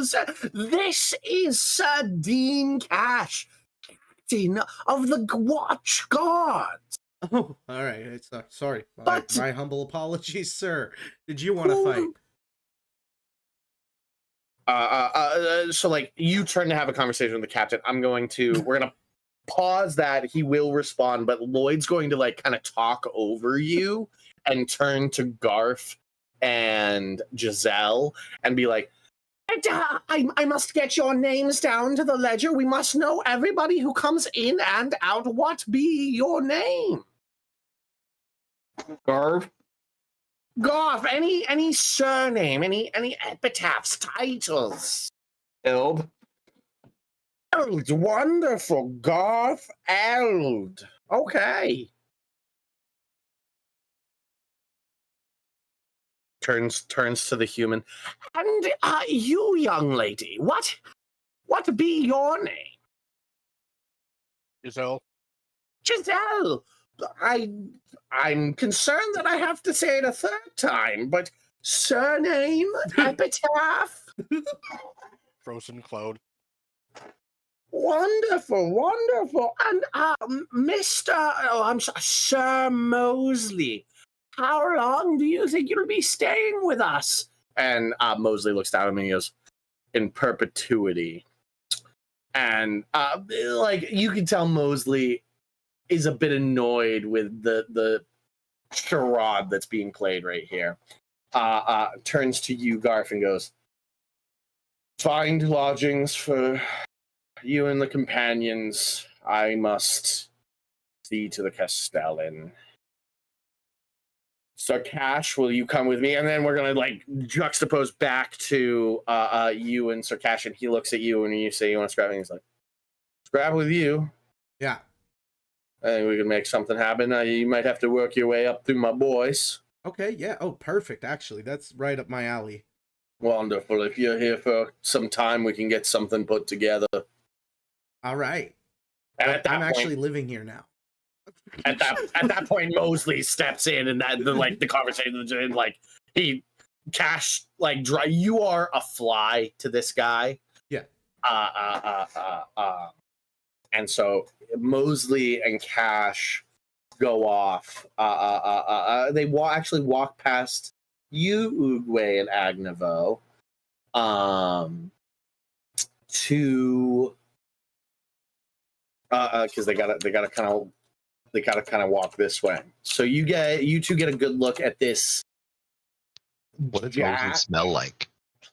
sir. This is Sir Dean Cash, captain of the Watch Guards. Oh, all right. Sorry. But my humble apologies, sir. Did you want to fight? So like you turn to have a conversation with the captain. We're gonna pause that. He will respond, but Lloyd's going to like kind of talk over you and turn to Garth and Giselle and be like, I must get your names down to the ledger. We must know everybody who comes in and out. What be your name? Garth, any surname, any epitaphs, titles. Eld. Eld, wonderful. Garth Eld. Okay. Turns to the human. And you, young lady, what be your name? Giselle. Giselle. I'm concerned that I have to say it a third time, but surname, epitaph. Frozen Cloud. Wonderful. And Sir Mosley. How long do you think you'll be staying with us? And Mosley looks down at me and goes, in perpetuity. And like you can tell Mosley is a bit annoyed with the charade that's being played right here. Turns to you, Garth, and goes, find lodgings for you and the companions. I must see to the Castellan. Sir Cash, will you come with me? And then we're gonna like juxtapose back to you and Sir Cash, and he looks at you and you say you want to scrap, and he's like, scrap with you. Yeah. I think we can make something happen. You might have to work your way up through my boys. Okay, yeah. Oh, perfect. Actually, that's right up my alley. Wonderful. If you're here for some time, we can get something put together. All right. And at that I'm point, actually living here now. At that point, Mosley steps in, and the conversation, and like Cash, like you are a fly to this guy. Yeah. And so Mosley and Cash go off. They actually walk past you, Oogway and Agnevo, to because they gotta kind of walk this way. So you two get a good look at this. What does Mosley smell like?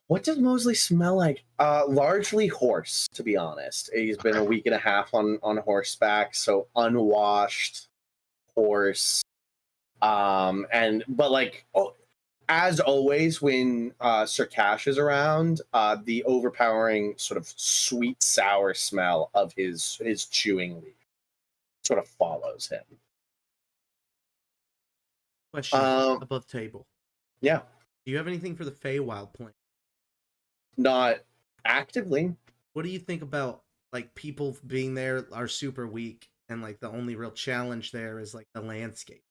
What does Mosley smell like? Largely horse, to be honest. He's been a week and a half on horseback, so unwashed horse. But like, as always, when Sir Cash is around, the overpowering sort of sweet sour smell of his chewing leaf sort of follows him. Question above table. Yeah. Do you have anything for the Feywild plan? Not actively. What do you think about like people being there are super weak and like the only real challenge there is like the landscape?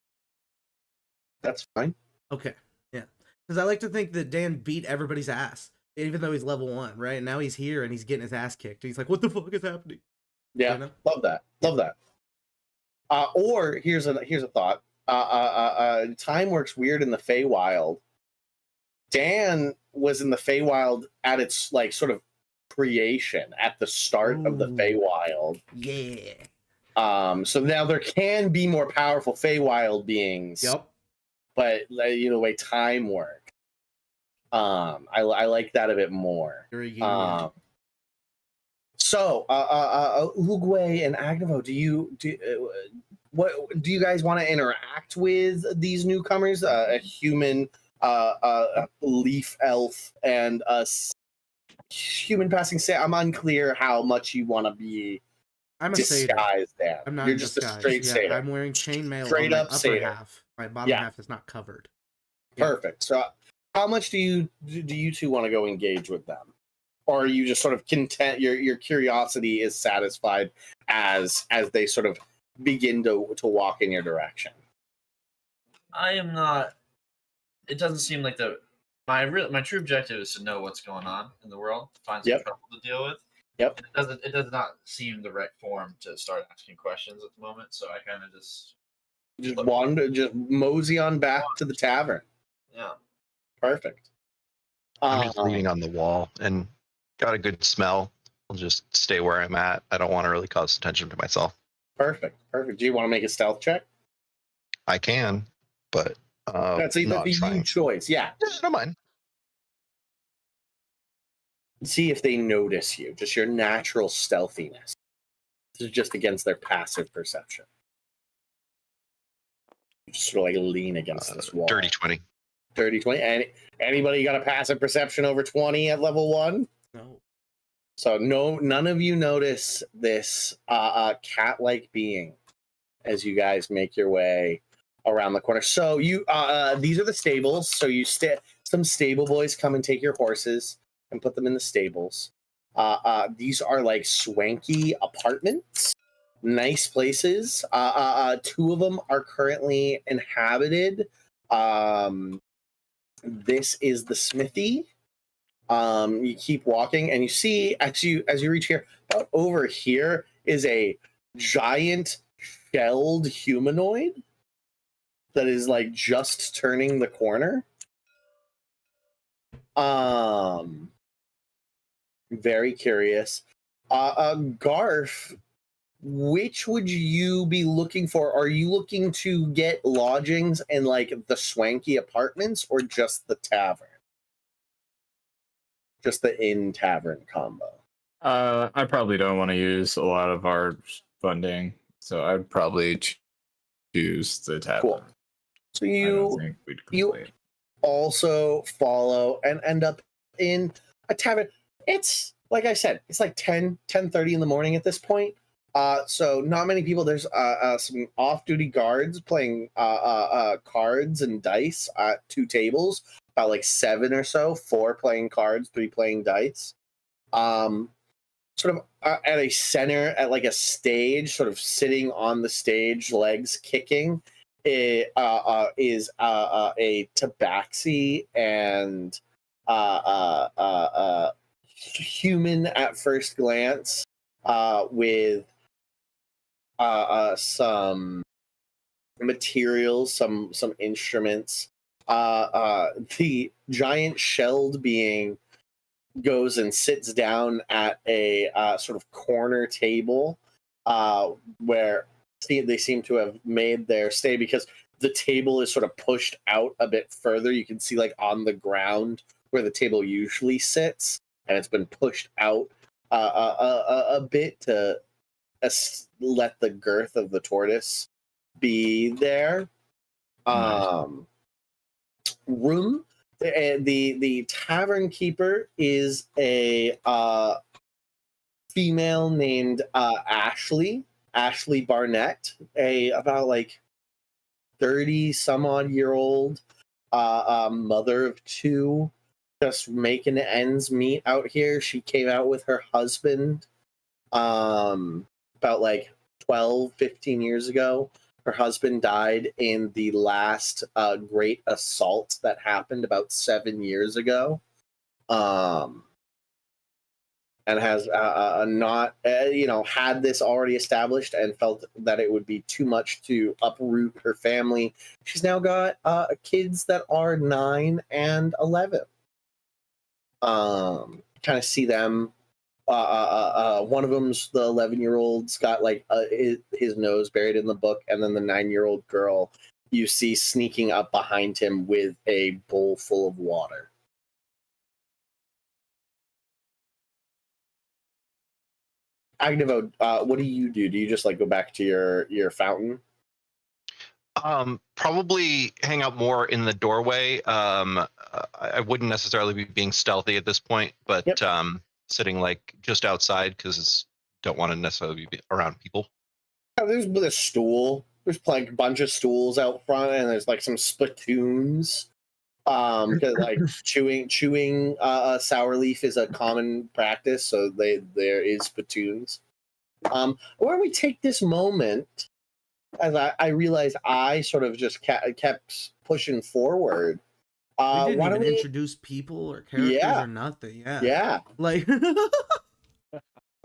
That's fine. Okay. Yeah. Because I like to think that Dan beat everybody's ass, even though he's level 1, right? And now he's here and he's getting his ass kicked. He's like, what the fuck is happening? Yeah. You know? Love that. Love that. Or here's a thought. Time works weird in the Feywild. Dan was in the Feywild at its like sort of creation at the start of the Feywild. Yeah. So now there can be more powerful Feywild beings. Yep. But you know, the way time works. I like that a bit more. So, Oogway and Agnevo, what do you guys want to interact with these newcomers? A human, leaf elf, and a human passing. I'm unclear how much you want to be. I'm a disguised. There, I'm not. You're just disguised. a straight satyr. I'm wearing chainmail Straight on my up upper satyr. half. My bottom half is not covered. Perfect. So, how much do you two want to go engage with them, or are you just sort of content? Your curiosity is satisfied as they sort of begin to walk in your direction. I am not. It doesn't seem like my true objective is to know what's going on in the world, find some trouble to deal with. Yep. It does not seem the right form to start asking questions at the moment, so I kind of just wander, just mosey on back to the tavern. Yeah. Perfect. I'm just leaning on the wall and got a good smell. I'll just stay where I'm at. I don't want to really cause attention to myself. Perfect. Do you want to make a stealth check? I can, but that's a you choice. Yeah. I don't mind. See if they notice you. Just your natural stealthiness. This is just against their passive perception. You just sort of like lean against this wall. Dirty 20. Dirty 20. Anybody got a passive perception over 20 at level 1? No. So none of you notice this cat-like being as you guys make your way around the corner. So you these are the stables. So some stable boys come and take your horses and put them in the stables. These are like swanky apartments, nice places. 2 of them are currently inhabited. This is the smithy. You keep walking and you see as you reach here, about over here is a giant shelled humanoid that is like just turning the corner. Very curious. Garf, which would you be looking for? Are you looking to get lodgings in like the swanky apartments or just the tavern? Just the inn tavern combo. I probably don't want to use a lot of our funding, so I'd probably choose the tavern. Cool. So you also follow and end up in a tavern. It's like I said, it's like 10:30 in the morning at this point. So not many people. There's some off-duty guards playing cards and dice at 2 tables. About like 7 or so, 4 playing cards, 3 playing dice. Sort of at a center, at like a stage, sort of sitting on the stage, legs kicking, is a tabaxi and human at first glance, with some materials, some instruments. The giant shelled being goes and sits down at a sort of corner table where they seem to have made their stay, because the table is sort of pushed out a bit further. You can see like on the ground where the table usually sits, and it's been pushed out a bit to let the girth of the tortoise be there. Room. The tavern keeper is a female named Ashley Barnett, about like 30 some odd year old mother of two, just making ends meet out here. She came out with her husband about like 12-15 years ago. Her husband died in the last great assault that happened about 7 years ago, and has not, had this already established and felt that it would be too much to uproot her family. She's now got kids that are 9 and 11. Kind of see them. One of them's the 11-year-old's got like his nose buried in the book, and then the 9-year-old girl you see sneaking up behind him with a bowl full of water. Agnevo, what do you do? Do you just like go back to your fountain? Probably hang out more in the doorway. I wouldn't necessarily be being stealthy at this point, but Yep. Sitting like just outside because don't want to necessarily be around people. There's a stool. There's like a bunch of stools out front, and there's like some spittoons. Because like chewing sour leaf is a common practice, so there is spittoons. Why don't we take this moment, as I realize I sort of just kept pushing forward. We didn't why even don't we introduce people or characters or nothing. Yeah. Yeah. Like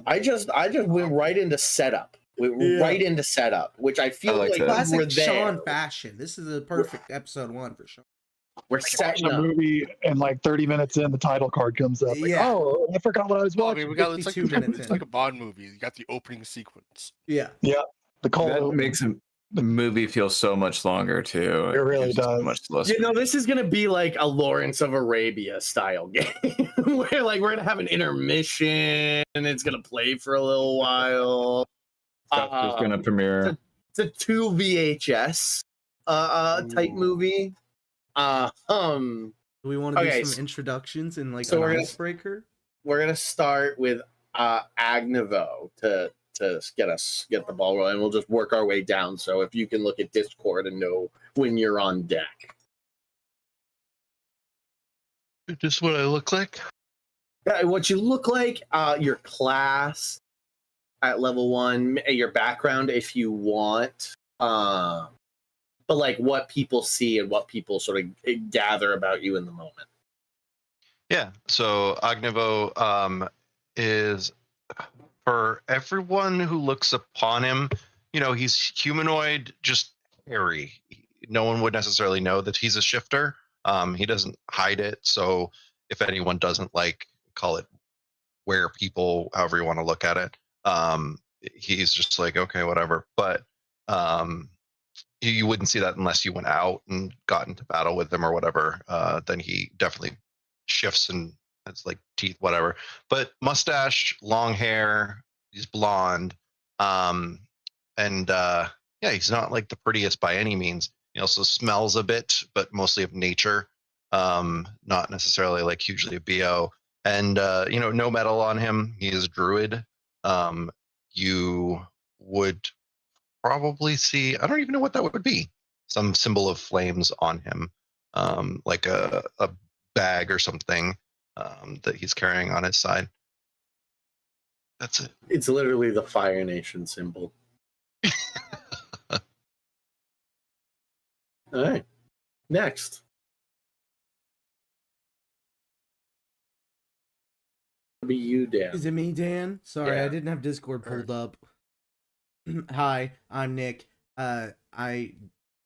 I just went right into setup. Right into setup, which I feel like like that. classic we're there. Sean fashion. This is a perfect episode 1 for Sean. We're Watching setting a up. movie, and like 30 minutes in, the title card comes up. Like, Yeah. oh, I forgot what I was Well, I watching. mean, we got 52 minutes it's in. like a Bond movie. You got the opening sequence. Yeah. The call That open. makes the movie feel so much longer too. It really gives you so does. much less. This is gonna be like a Lawrence of Arabia style game, where like we're gonna have an intermission and it's gonna play for a little while. Stuff is gonna premiere. It's a 2 VHS type movie. Do we want to do Okay, some introductions and like so an we're gonna- icebreaker? We're gonna start with Agnevo to get the ball rolling. We'll just work our way down. So if you can look at Discord and know when you're on deck. Just what I look like. What you look like, your class at level 1, your background if you want, but like what people see and what people sort of gather about you in the moment. Yeah. So Agnevo is, for everyone who looks upon him, he's humanoid, just hairy. No one would necessarily know that he's a shifter. He doesn't hide it. So if anyone doesn't call it where people, however you want to look at it, he's just like, okay, whatever. But you wouldn't see that unless you went out and got into battle with him or whatever. Then he definitely shifts and has like teeth, whatever. But mustache, long hair, he's blonde. He's not like the prettiest by any means. He also smells a bit, but mostly of nature. Not necessarily like hugely a BO. And no metal on him. He is a druid. You would probably see, I don't even know what that would be, some symbol of flames on him, like a bag or something that he's carrying on his side. That's it. It's literally the Fire Nation symbol. All right. Next. It'll be you, Dan. Is it me, Dan? Sorry, Yeah. I didn't have Discord pulled up. Hi, I'm Nick. I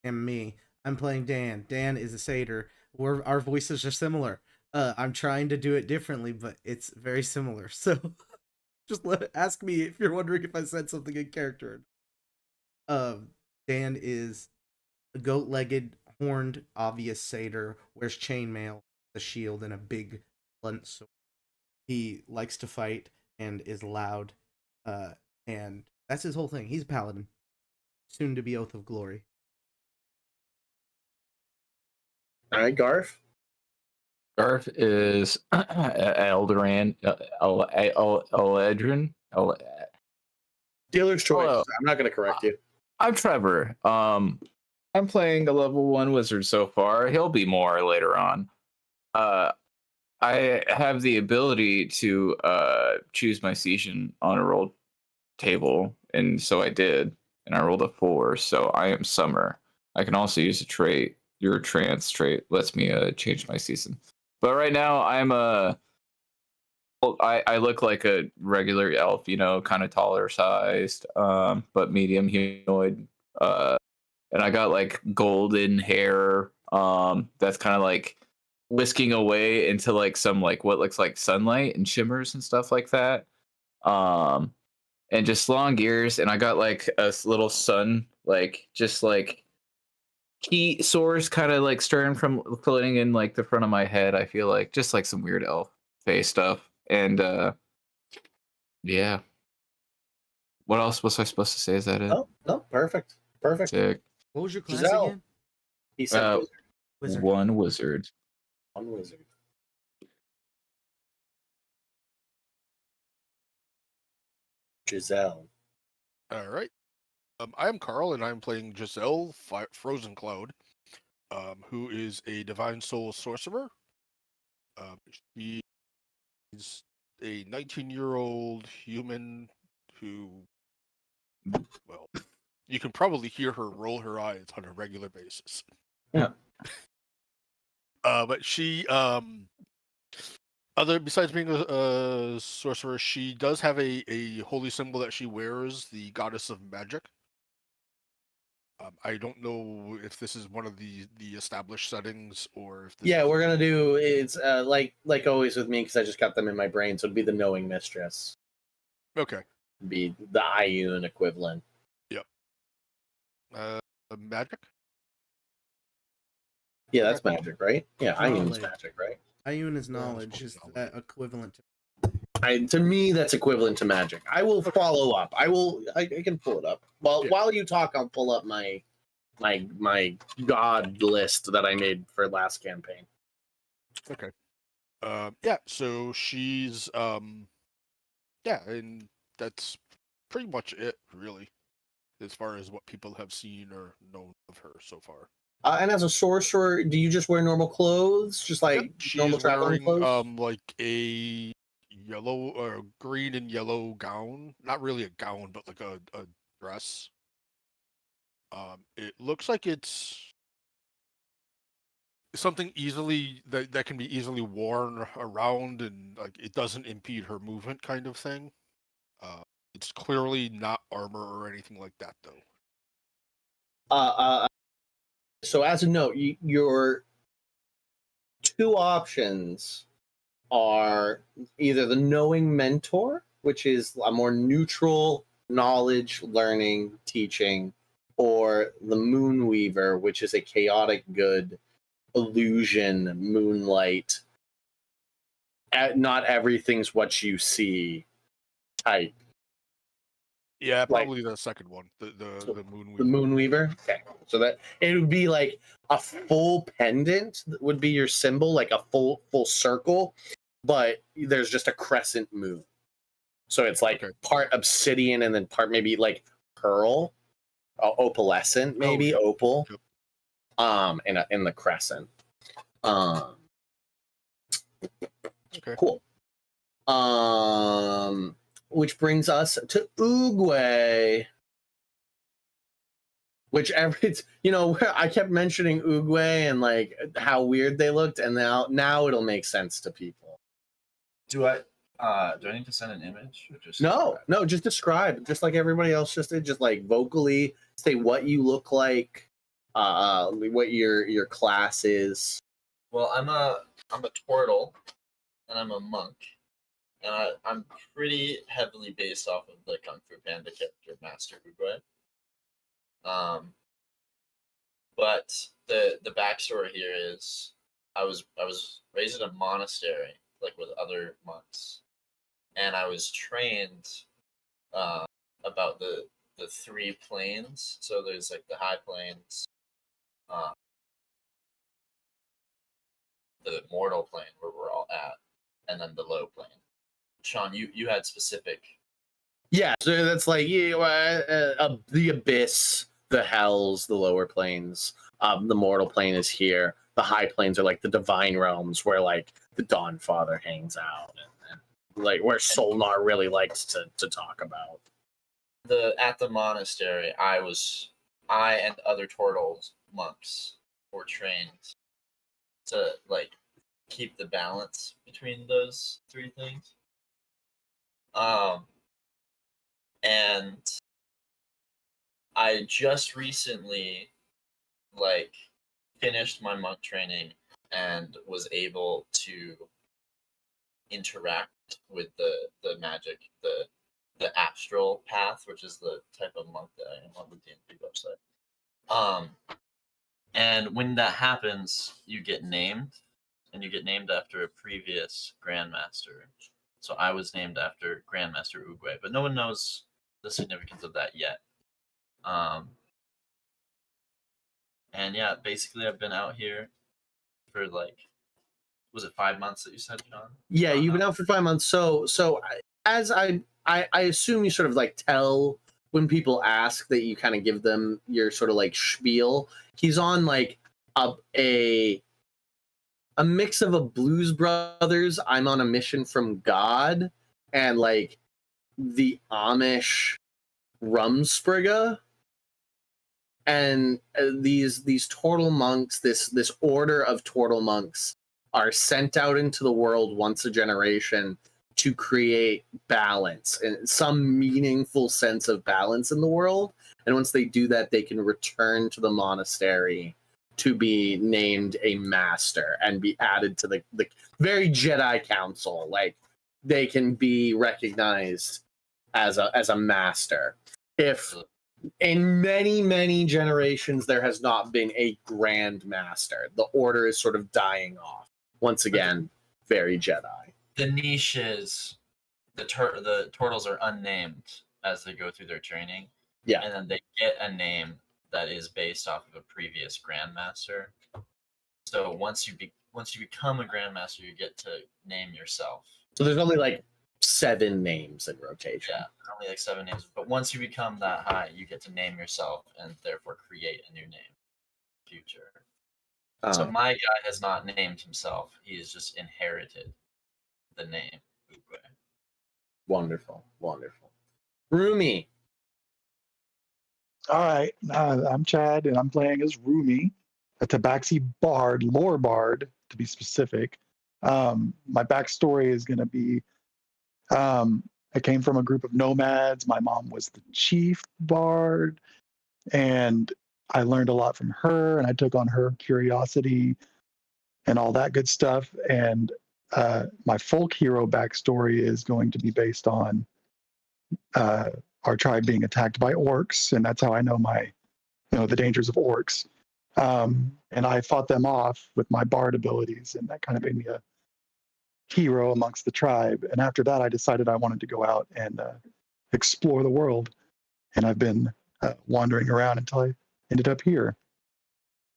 am me. I'm playing Dan. Dan is a satyr. Our voices are similar. I'm trying to do it differently, but it's very similar. So just ask me if you're wondering if I said something in character. Dan is a goat-legged, horned, obvious satyr, wears chainmail, a shield, and a big blunt sword. He likes to fight and is loud, and that's his whole thing. He's a paladin, soon to be Oath of Glory. All right, Garth. Garth is Eldaran, Eledrin. Dealer's choice. Hello. I'm not going to correct you. I'm Trevor. I'm playing a level 1 wizard so far. He'll be more later on. I have the ability to choose my season on a roll table, and so I did, and I rolled a 4, so I am Summer. I can also use a trait. Your trance trait lets me change my season. But right now, I look like a regular elf, kind of taller sized, but medium humanoid. And I got like golden hair that's kind of like whisking away into like some like what looks like sunlight and shimmers and stuff like that. And just long ears, and I got like a little sun, like just like heat source kind of like stirring from floating in like the front of my head. I feel like just like some weird elf face stuff. And yeah. What else was I supposed to say? Is that it? Oh, no, perfect. Sick. What was your class Giselle. again? He said Wizard. One wizard. one wizard. Giselle. All right. I am Carl, and I'm playing Giselle Frozen Cloud, who is a Divine Soul sorcerer. She is a 19-year-old human who, well, you can probably hear her roll her eyes on a regular basis. Yeah. But she, besides being a sorcerer, she does have a holy symbol that she wears, the Goddess of Magic. I don't know if this is one of the established settings or if this Yeah, is- we're gonna do it's like always with me because I just got them in my brain. So it'd be the knowing mistress, Okay. it'd be the Ioun equivalent. Magic? Yeah, that's magic, right? Yeah, Ioun's Knowledge. magic, right? Ioun is Yeah, I knowledge. suppose Is knowledge. that equivalent to? To me, that's equivalent to magic. I will follow up. I can pull it up. Yeah. While you talk, I'll pull up my god list that I made for last campaign. Okay. Yeah, so she's yeah, and that's pretty much it, really, as far as what people have seen or known of her so far. And as a sorcerer, do you just wear normal clothes, just like Yep, she normal is traveling wearing clothes? like a yellow or green and yellow gown. Not really a gown, but like a dress. It looks like it's something easily that can be easily worn around, and like it doesn't impede her movement, kind of thing. It's clearly not armor or anything like that, though. So as a note, your two options are either the knowing mentor, which is a more neutral knowledge, learning, teaching, or the moonweaver, which is a chaotic good illusion, moonlight. Not everything's what you see type. Yeah, Like- probably the second one, the moon. The moonweaver. Okay, so that it would be like a full pendant would be your symbol, like a full circle, but there's just a crescent moon. So it's like Okay. part obsidian and then part maybe like pearl, opalescent, maybe yeah. opal. Yep. In the crescent. Okay. Cool. Which brings us to Oogway. Which I kept mentioning Oogway and like how weird they looked, and now it'll make sense to people. Do I need to send an image? Or just No, just describe, just like everybody else just did, just like vocally say what you look like, what your class is. Well, I'm a turtle, and I'm a monk, and I'm pretty heavily based off of the Kung Fu Panda character Master Oogway. But the backstory here is I was raised in a monastery, like with other monks, and I was trained about the 3 planes. So there's like the high planes, the mortal plane where we're all at, and then the low plane. Sean, you had specific. Yeah, so that's like the abyss, the hells, the lower planes. The mortal plane is here. The high planes are like the divine realms, where like the Dawn Father hangs out, and like where Solnar really likes to talk about. At the monastery, I and other turtles monks were trained to like keep the balance between those 3 things. And I just recently like finished my monk training and was able to interact with the magic, the astral path, which is the type of monk that I am on the D&D website. And when that happens, you get named, and you get named after a previous grandmaster. So I was named after Grandmaster Oogway, but no one knows the significance of that yet. And yeah, basically I've been out here for like, was it 5 months that you said, John? Yeah, you've been out for 5 months. So as I assume you sort of like tell when people ask that you kind of give them your sort of like spiel. He's on like a mix of a Blues Brothers, I'm on a mission from God, and like the Amish Rumspringa. And these turtle monks, this order of turtle monks, are sent out into the world once a generation to create balance and some meaningful sense of balance in the world. And once they do that, they can return to the monastery to be named a master and be added to the very Jedi Council. Like they can be recognized as a master. If in many generations there has not been a grand master, the order is sort of dying off. Once again, very Jedi. The niche is the turtles are unnamed as they go through their training. Yeah. And then they get a name that is based off of a previous grandmaster. So once you become a grandmaster, you get to name yourself. So there's only like 7 names in rotation. Yeah, only like 7 names. But once you become that high, you get to name yourself and therefore create a new name in the future. So my guy has not named himself. He has just inherited the name Oogway. Wonderful. Rumi. All right, I'm Chad, and I'm playing as Rumi, a Tabaxi bard, lore bard, to be specific. My backstory is going to be, I came from a group of nomads. My mom was the chief bard, and I learned a lot from her, and I took on her curiosity and all that good stuff. And my folk hero backstory is going to be based on our tribe being attacked by orcs, and that's how I know the dangers of orcs. And I fought them off with my bard abilities, and that kind of made me a hero amongst the tribe. And after that, I decided I wanted to go out and explore the world, and I've been wandering around until I ended up here.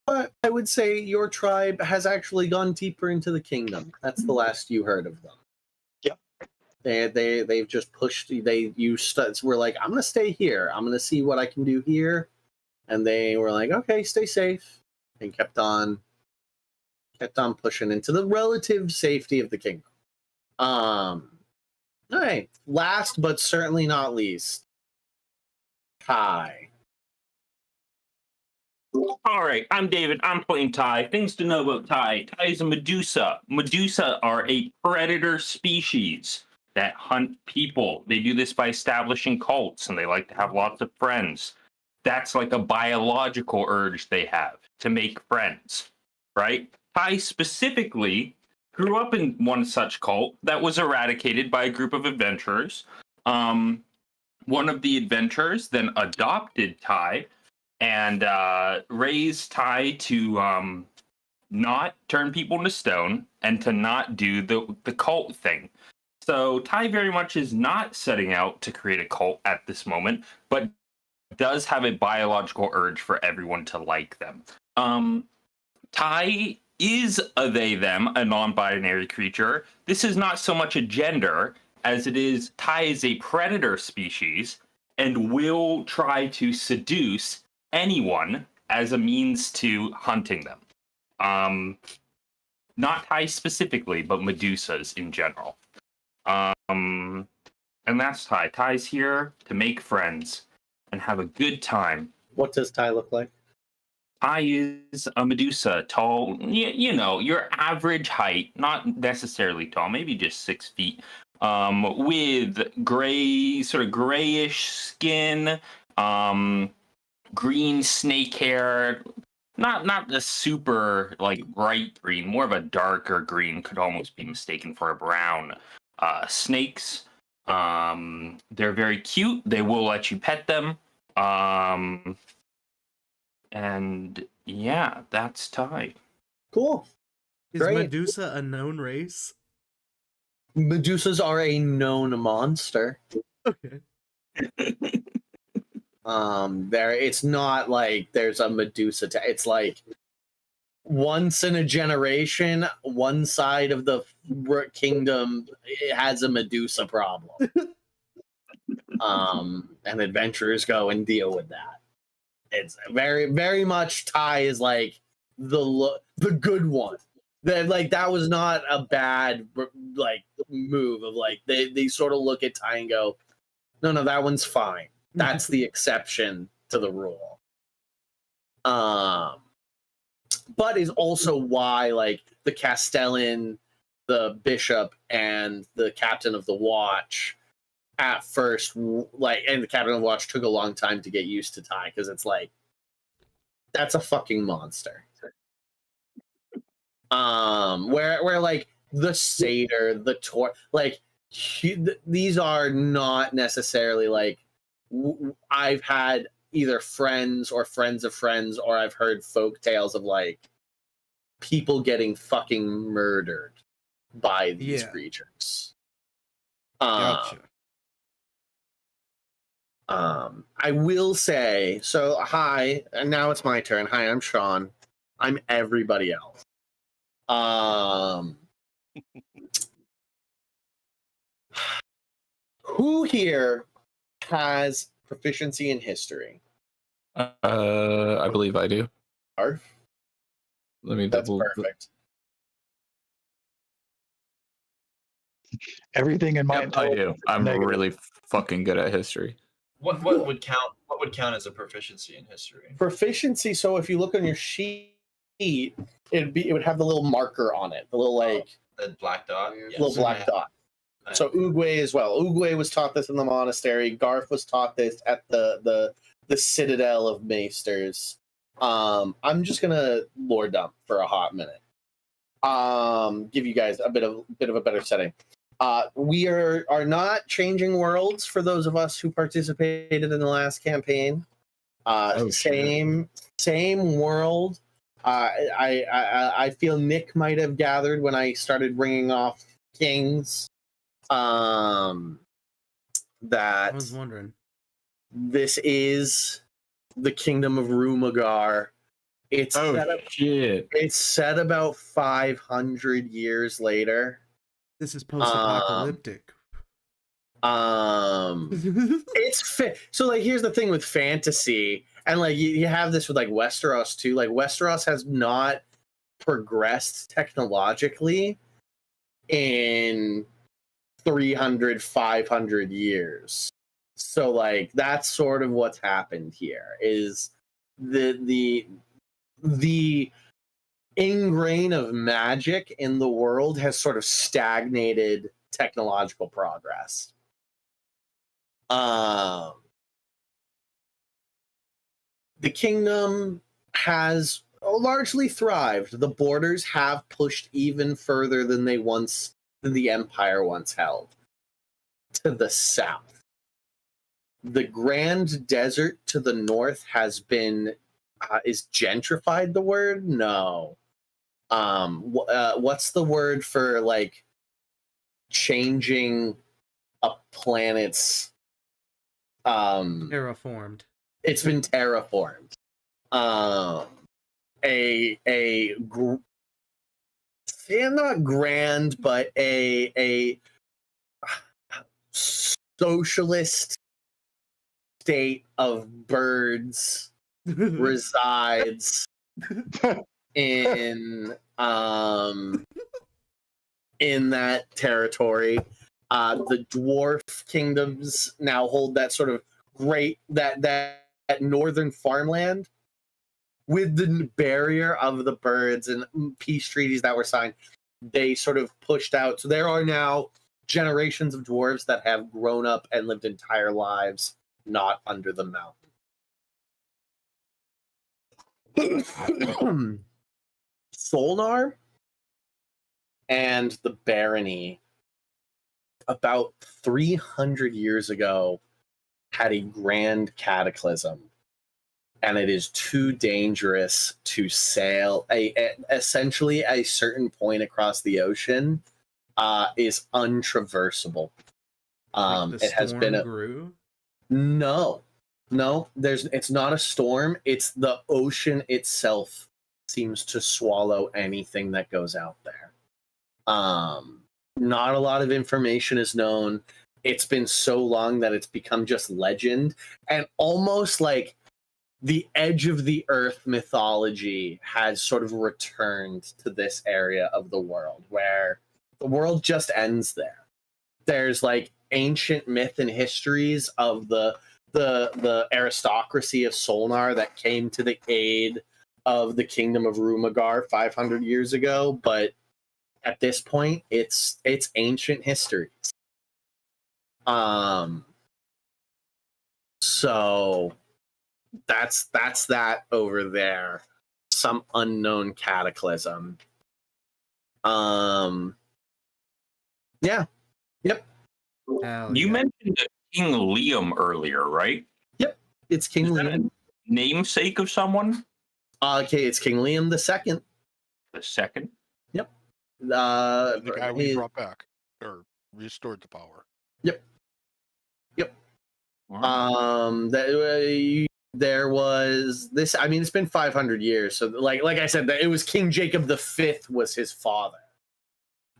But I would say your tribe has actually gone deeper into the kingdom. That's the last you heard of them. Yeah. They've just pushed. We're like, I'm gonna stay here. I'm gonna see what I can do here, and they were like, okay, stay safe, and kept on pushing into the relative safety of the kingdom. All right. Last but certainly not least, Kai. All right, I'm David. I'm playing Ty. Things to know about Ty. Ty is a Medusa. Medusa are a predator species that hunt people. They do this by establishing cults, and they like to have lots of friends. That's like a biological urge they have to make friends, right? Tai specifically grew up in one such cult that was eradicated by a group of adventurers. One of the adventurers then adopted Tai and raised Tai to not turn people into stone and to not do the cult thing. So Tai very much is not setting out to create a cult at this moment, but does have a biological urge for everyone to like them. Tai is a they, them, a non-binary creature. This is not so much a gender as it is Tai is a predator species and will try to seduce anyone as a means to hunting them. Not Tai specifically, but Medusas in general. And that's Tai. Tai's here to make friends and have a good time. What does Tai look like? Tai is a Medusa, tall, you know, your average height, not necessarily tall, maybe just 6 feet, with gray, sort of grayish skin, green snake hair, not the super like bright green, more of a darker green, could almost be mistaken for a brown. Snakes, they're very cute. They will let you pet them. And yeah, that's Tai. Cool. Is Great. Medusa a known race? Medusas are a known monster. Okay. It's not like there's a Medusa. It's like once in a generation, one side of the kingdom has a Medusa problem. And adventurers go and deal with that. It's very, very much Tai is like the good one. That was not a bad like move of like they sort of look at Tai and go, no, that one's fine. That's the exception to the rule. But is also why like the Castellan, the bishop, and the captain of the watch at first, like, and the captain of the watch took a long time to get used to Tai, because it's like, that's a fucking monster. Where like the satyr, the tor, like these are not necessarily like I've had either friends or friends of friends, or I've heard folk tales of like people getting fucking murdered by these creatures. Gotcha. I will say, so hi, and now it's my turn. Hi, I'm Sean. I'm everybody else. Who here has proficiency in history? I believe I do. Arf? Let me That's double. perfect. Everything in my Yep, I do. I'm really fucking good at history. What would count? What would count as a proficiency in history? Proficiency. So if you look on your sheet, it would have the little marker on it, the little like the black dot, little black dot. So Oogway as well. Oogway was taught this in the monastery. Garth was taught this at the Citadel of Maesters. I'm just gonna lore dump for a hot minute. Give you guys a bit of a better setting. We are not changing worlds for those of us who participated in the last campaign. Same world. I feel Nick might have gathered when I started bringing off kings. That I was wondering. This is the kingdom of Rumagar. It's It's set about 500 years later. This is post-apocalyptic. It's so like here's the thing with fantasy, and like you have this with like Westeros too. Like Westeros has not progressed technologically in 300, 500 years. So like that's sort of what's happened here is the ingrain of magic in the world has sort of stagnated technological progress. the kingdom has largely thrived. The borders have pushed even further than the empire once held. To the south, the Grand Desert to the north has been is gentrified the word? No. What's the word for like changing a planet's Terraformed. It's been terraformed. Not grand, but a socialist state of birds resides in that territory. The dwarf kingdoms now hold that sort of that northern farmland. With the barrier of the birds and peace treaties that were signed, they sort of pushed out. So there are now generations of dwarves that have grown up and lived entire lives not under the mountain. Solnar and the barony, about 300 years ago, had a grand cataclysm. And it is too dangerous to sail. Essentially, a certain point across the ocean is untraversable. It has been grew? No. It's not a storm. It's the ocean itself seems to swallow anything that goes out there. Not a lot of information is known. It's been so long that it's become just legend, and almost like the edge of the earth mythology has sort of returned to this area of the world where the world just ends there. There's like ancient myth and histories of the aristocracy of Solnar that came to the aid of the kingdom of Rumagar 500 years ago, but at this point it's ancient histories. So that's that over there. Some unknown cataclysm. Yeah. Yep. You mentioned King Liam earlier, right? Yep. It's King Liam. Namesake of someone? Okay, it's King Liam the Second. The second? Yep. The guy we brought back or restored to power. Yep. There was this. I mean, it's been 500 years. So, like I said, it was King Jacob V was his father.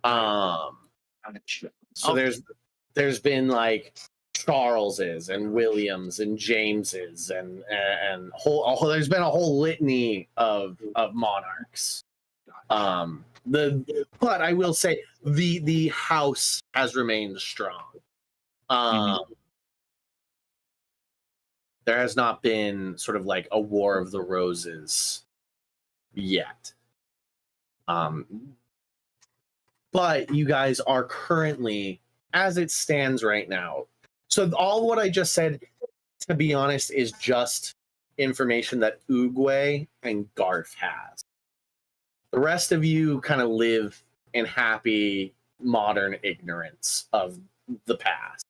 So there's been like Charleses and Williams and Jameses and there's been a whole litany of monarchs. But I will say the house has remained strong. There has not been sort of like a War of the Roses yet. But you guys are currently, as it stands right now. So all what I just said, to be honest, is just information that Oogway and Garth has. The rest of you kind of live in happy modern ignorance of the past.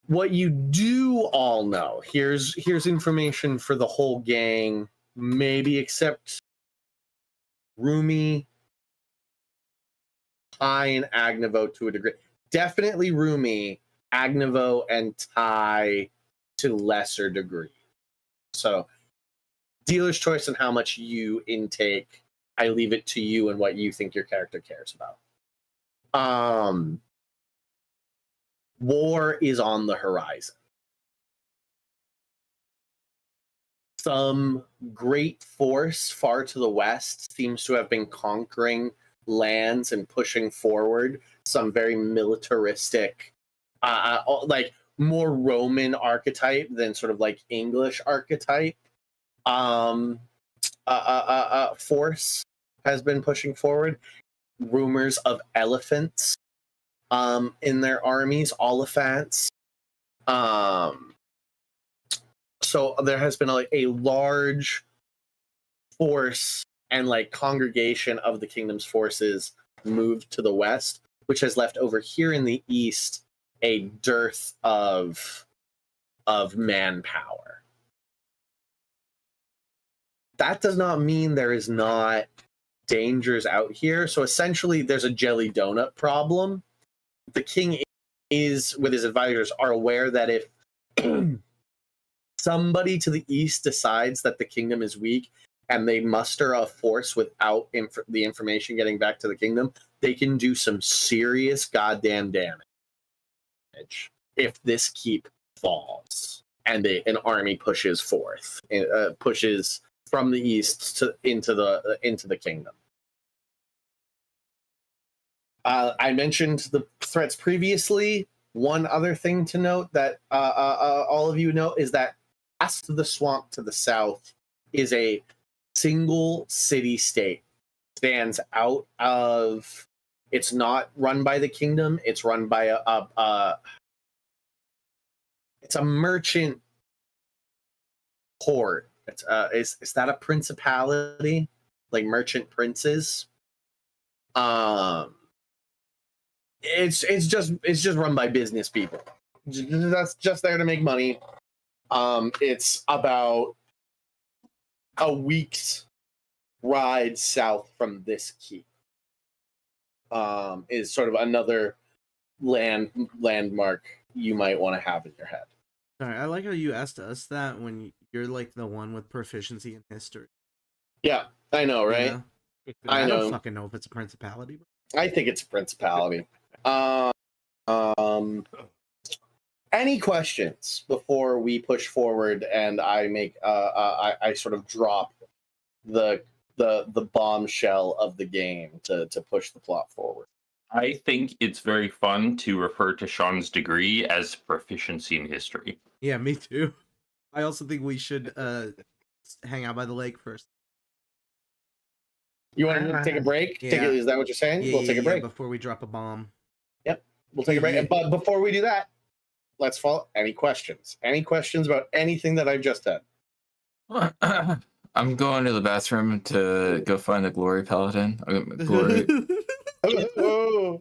What you do all know, here's information for the whole gang, maybe except Rumi, Ty, and Agnevo to a degree. Definitely Rumi, Agnevo, and Ty to lesser degree. So, dealer's choice on how much you intake. I leave it to you and what you think your character cares about. War is on the horizon. Some great force far to the west seems to have been conquering lands and pushing forward some very militaristic, like more Roman archetype than sort of like English archetype. Force has been pushing forward. Rumors of elephants in their armies, Oliphants. So there has been like a large force and like congregation of the kingdom's forces moved to the west, which has left over here in the east a dearth of manpower. That does not mean there is not dangers out here. So essentially there's a jelly donut problem. The king is, with his advisors, are aware that if somebody to the east decides that the kingdom is weak and they muster a force without the information getting back to the kingdom, they can do some serious goddamn damage if this keep falls and an army pushes forth, pushes from the east into the kingdom. I mentioned the threats previously. One other thing to note that all of you know is that past the swamp to the south is a single city-state. Stands out of. It's not run by the kingdom. It's run by it's a merchant port. It's is that a principality? Like merchant princes? It's just run by business people. That's just there to make money. It's about a week's ride south from this keep. Is sort of another landmark you might want to have in your head. Sorry, I like how you asked us that when you're like the one with proficiency in history. Yeah, I know, right? Yeah. I know. don't fucking know if it's a principality. I think it's a principality. Any questions before we push forward and I make I sort of drop the bombshell of the game to push the plot forward? I think it's very fun to refer to Sean's degree as proficiency in history. Yeah, me too. I also think we should hang out by the lake first. You want to take a break? Yeah. Is that what you're saying? We'll take a break. Before we drop a bomb. Yep, we'll take a break. But before we do that, let's follow. Any questions? Any questions about anything that I've just said? I'm going to the bathroom to go find the Glory Paladin. Glory. Oh.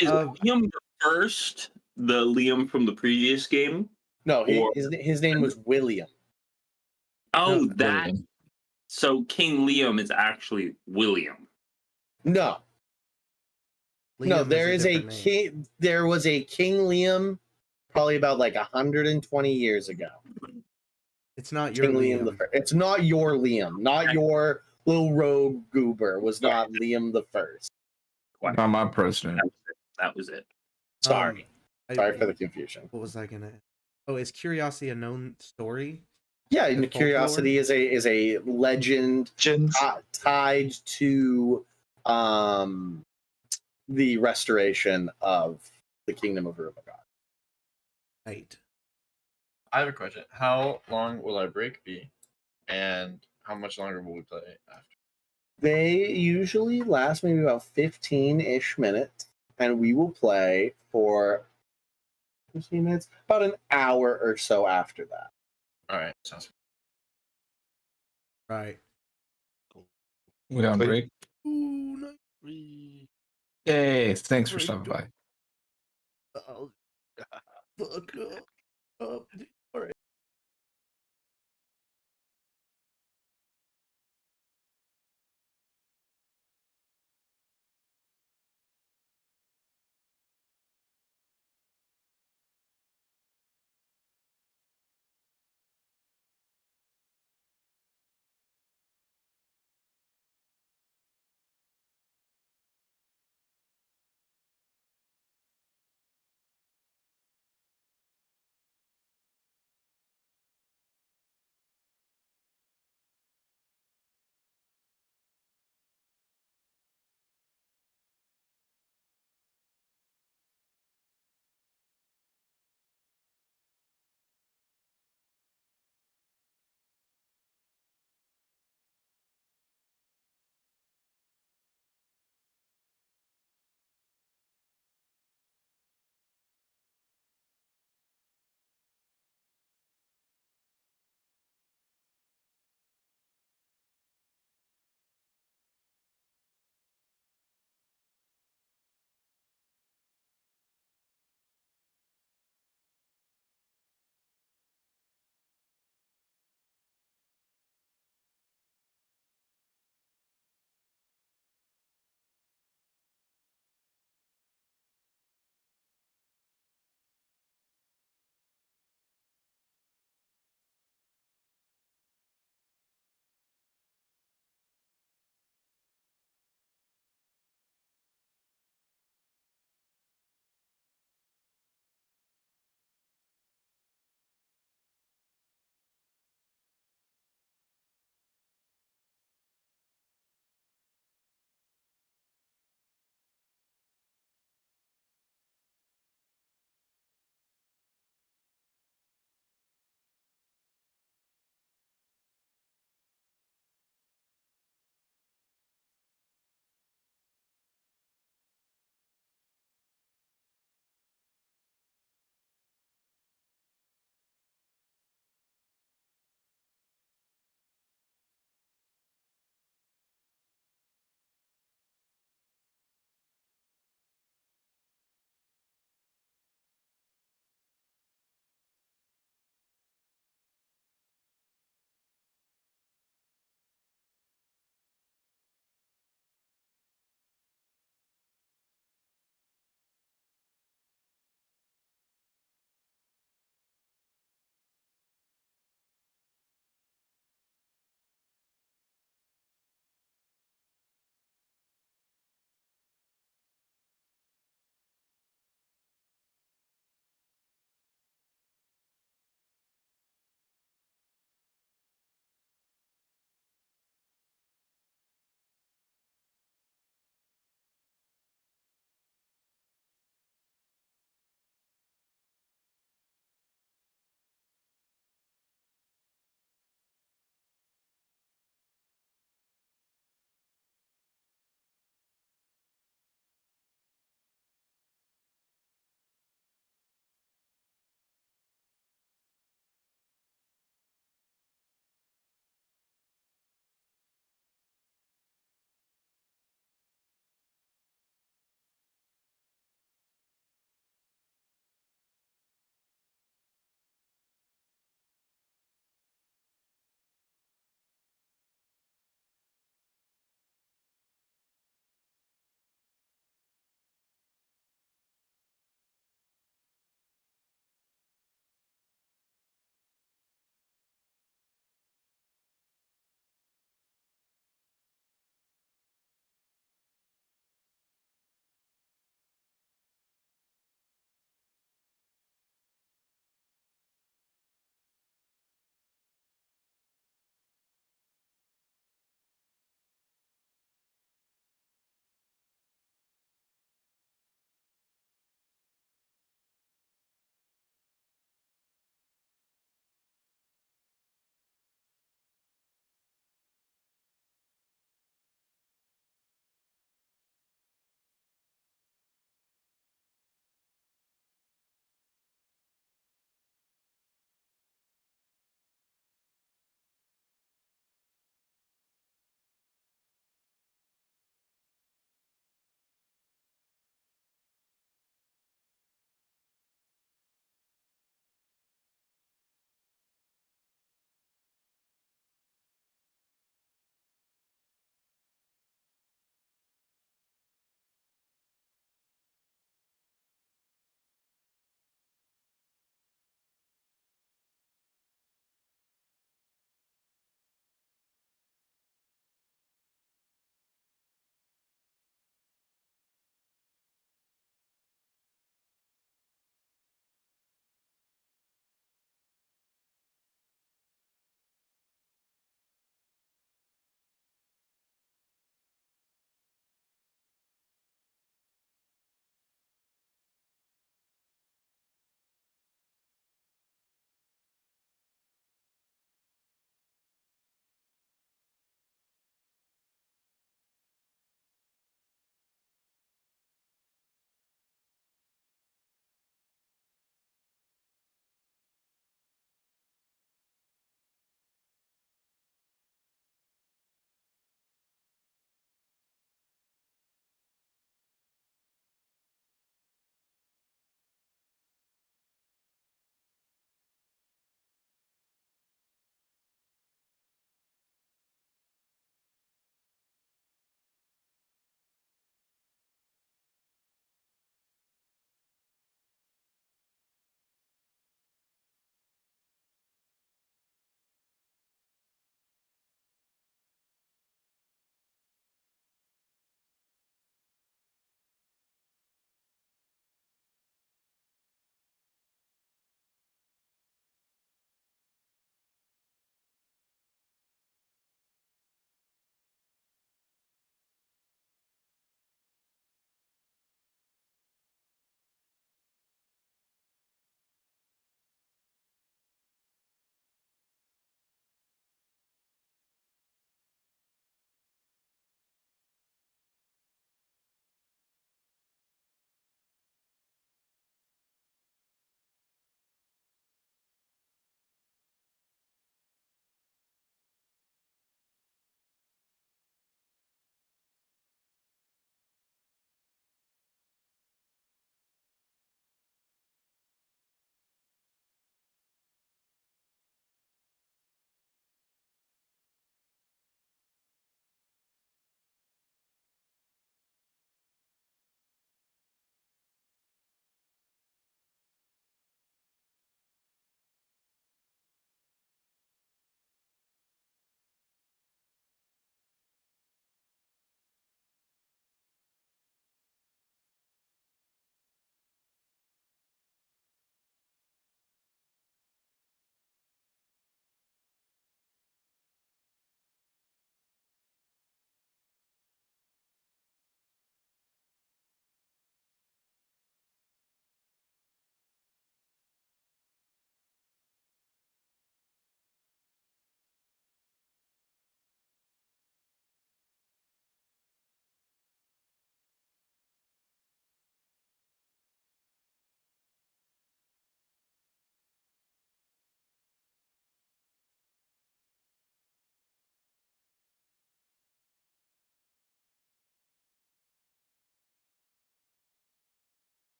Is Liam the first, the Liam from the previous game? No, his name was William. Oh, No, that. William. So King Liam is actually William. No. No, there is a king. There was a King Liam, probably about like 120 years ago. It's not your King Liam the First. It's not your Liam. Not your little rogue goober. Was not Liam the First. Not my president. That was it. Sorry. Sorry for the confusion. What was I gonna? Oh, is Curiosity a known story? Yeah, Curiosity is a legend tied to the restoration of the Kingdom of Rubicon. Right. I have a question. How long will our break be? And how much longer will we play after? They usually last maybe about 15-ish minutes, and we will play for 15 minutes, about an hour or so after that. All right, sounds good. Right. We on break? Ooh, Yay, thanks for stopping by. Oh, fuck up. All right.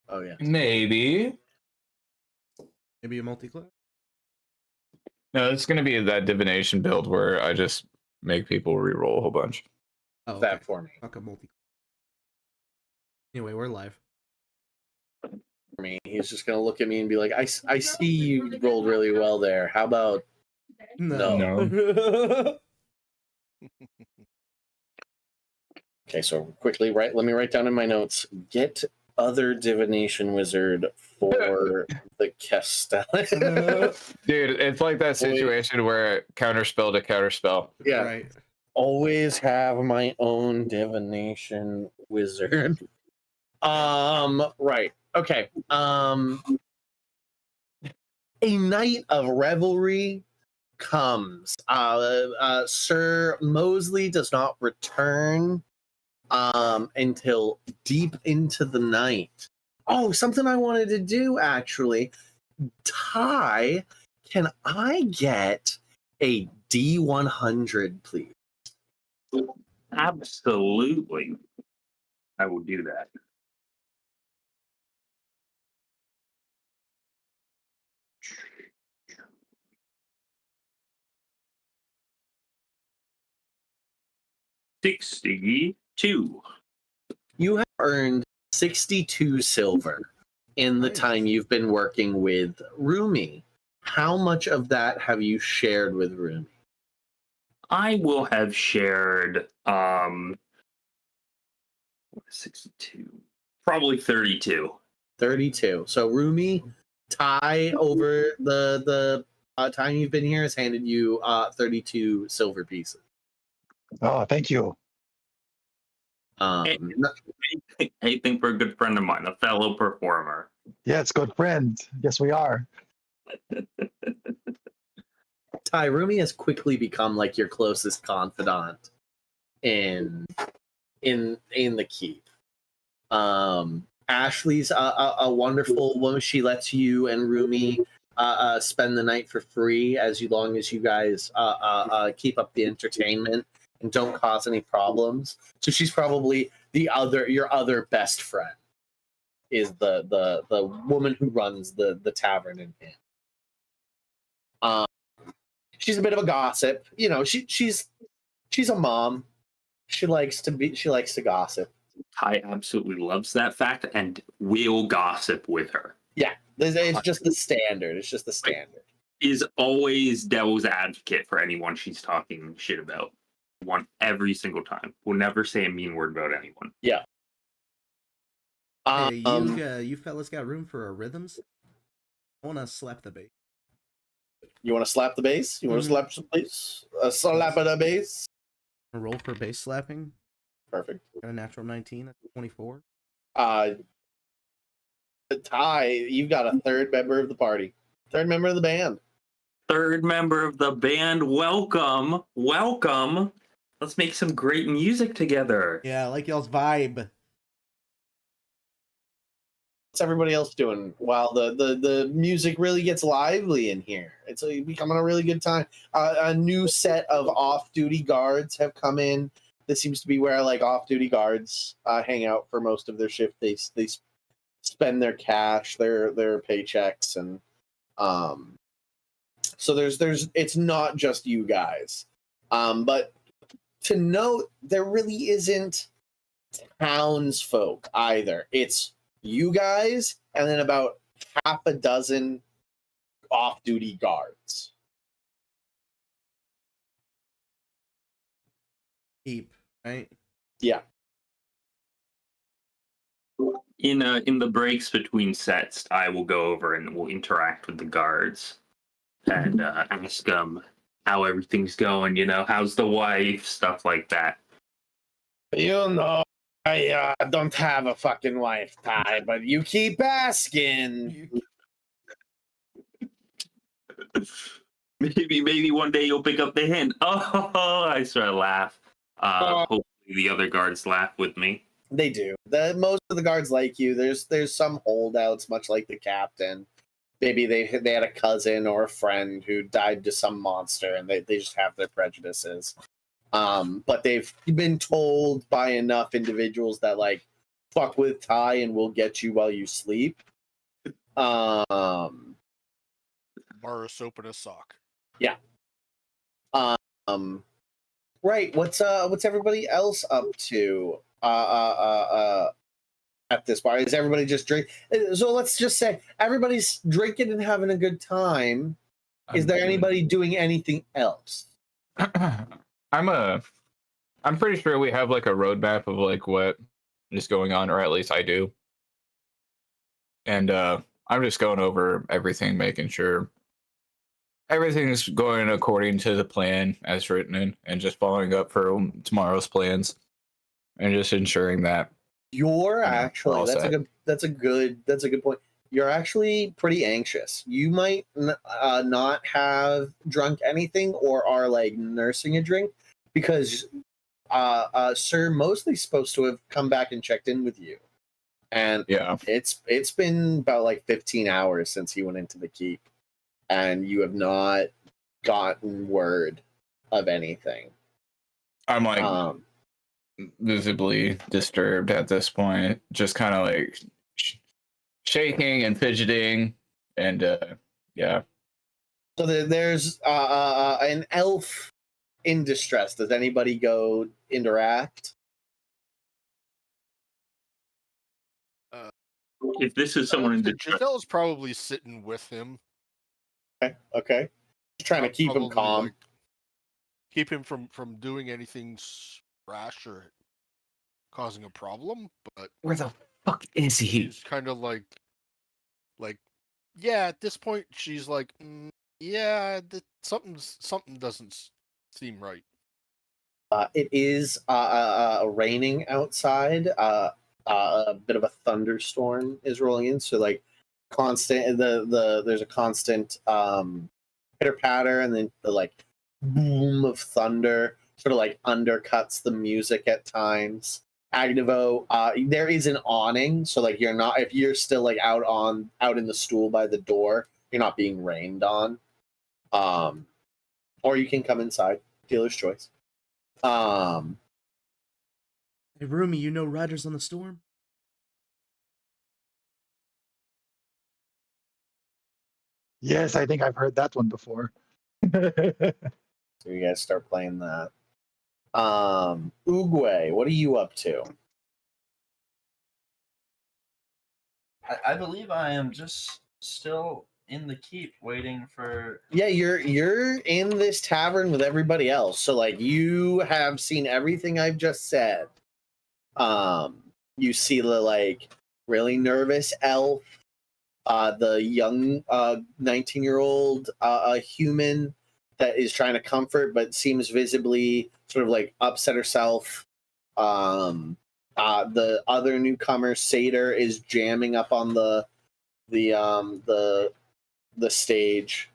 Oh yeah. Maybe. Maybe a multi-class. No, it's gonna be that divination build where I just make people reroll a whole bunch. Oh, That okay. for me. Fuck a multi. Anyway, we're live. For me, he's just gonna look at me and be like, I see you rolled really well there. How about No. Okay, so quickly, let me write down in my notes. Get other divination wizard for the Castellan. Dude, it's like that situation where counterspell to counterspell. Yeah. Right. Always have my own divination wizard. Right. Okay. A night of revelry comes. Sir Mosley does not return until deep into the night. Oh, something I wanted to do actually. Ty, can I get a D100, please? Absolutely. I will do that. $62. You have earned 62 silver in the time you've been working with Rumi. How much of that have you shared with Rumi? I will have shared 62. Probably 32. 32. So Rumi, Ty, over the time you've been here, has handed you 32 silver pieces. Oh, thank you. Anything for a good friend of mine, a fellow performer. Yes, good friend. Yes, we are. Ty, Rumi has quickly become like your closest confidant in the keep. Ashley's a wonderful woman. She lets you and Rumi spend the night for free as long as you guys keep up the entertainment and don't cause any problems. So she's probably your other best friend is the woman who runs the tavern in Inn. She's a bit of a gossip. You know, she's a mom. She likes to gossip. Ty absolutely loves that fact and will gossip with her. Yeah, it's just the standard. It's just the standard. Is always devil's advocate for anyone she's talking shit about. Every single time. Will never say a mean word about anyone. Yeah. Hey, you fellas got room for a rhythms? I want to slap the bass. You want to slap the bass? You want to slap the bass? Slap of the bass? A roll for bass slapping? Perfect. Got a natural 19, that's 24. Ty, you've got a third member of the party. Third member of the band. Third member of the band, welcome. Welcome. Let's make some great music together. Yeah, I like y'all's vibe. What's everybody else doing while the music really gets lively in here? It's becoming a really good time. A new set of off-duty guards have come in. This seems to be where like off-duty guards hang out for most of their shift. They spend their cash, their paychecks, and so there's it's not just you guys. But to note, there really isn't townsfolk either. It's you guys and then about half a dozen off-duty guards. Keep, right? Yeah. In the breaks between sets, I will go over and we'll interact with the guards and ask them how everything's going. You know, how's the wife, stuff like that. You know, I don't have a fucking wife, Ty, but you keep asking. Maybe one day you'll pick up the hint. Oh, I sort of laugh. Hopefully the other guards laugh with me. They do. Most of the guards like you. There's some holdouts, much like the captain. Maybe they had a cousin or a friend who died to some monster, and they just have their prejudices. But they've been told by enough individuals that like fuck with Ty and we'll get you while you sleep. Bar of soap and a sock. Right. What's everybody else up to? At this bar, is everybody just drink? So let's just say everybody's drinking and having a good time. Is there anybody doing anything else? I'm pretty sure we have like a roadmap of like what is going on, or at least I do. And I'm just going over everything, making sure everything's going according to the plan as written, and just following up for tomorrow's plans, and just ensuring that You're actually all set. that's a good point. You're actually pretty anxious. You might not have drunk anything or are like nursing a drink because Sir Mosley's supposed to have come back and checked in with you. And Yeah. it's been about like 15 hours since he went into the keep, and you have not gotten word of anything. I'm like visibly disturbed at this point, just kind of like shaking and fidgeting, and yeah. So there's an elf in distress. Does anybody go interact? If this is someone in the Giselle's probably sitting with him. Okay. Just trying to keep him Probably, calm. like, keep him from doing anything rash or causing a problem. But Where the fuck is he? she's kind of like, yeah. At this point, she's like, yeah, something doesn't seem right. It is raining outside. A bit of a thunderstorm is rolling in, so like constant there's a constant pitter patter, and then the like boom of thunder sort of like undercuts the music at times. Agnevo, there is an awning, so like you're not, if you're still like out in the stool by the door, you're not being rained on. Or you can come inside. Dealer's choice. Hey, Rumi, you know Riders on the Storm? Yes, I think I've heard that one before. So you guys start playing that. Oogway, what are you up to? I believe I am just still in the keep waiting for. Yeah, you're in this tavern with everybody else. So like you have seen everything I've just said. You see the like really nervous elf, the young 19-year-old human that is trying to comfort but seems visibly sort of like upset herself. The other newcomer, Satyr, is jamming up on the stage.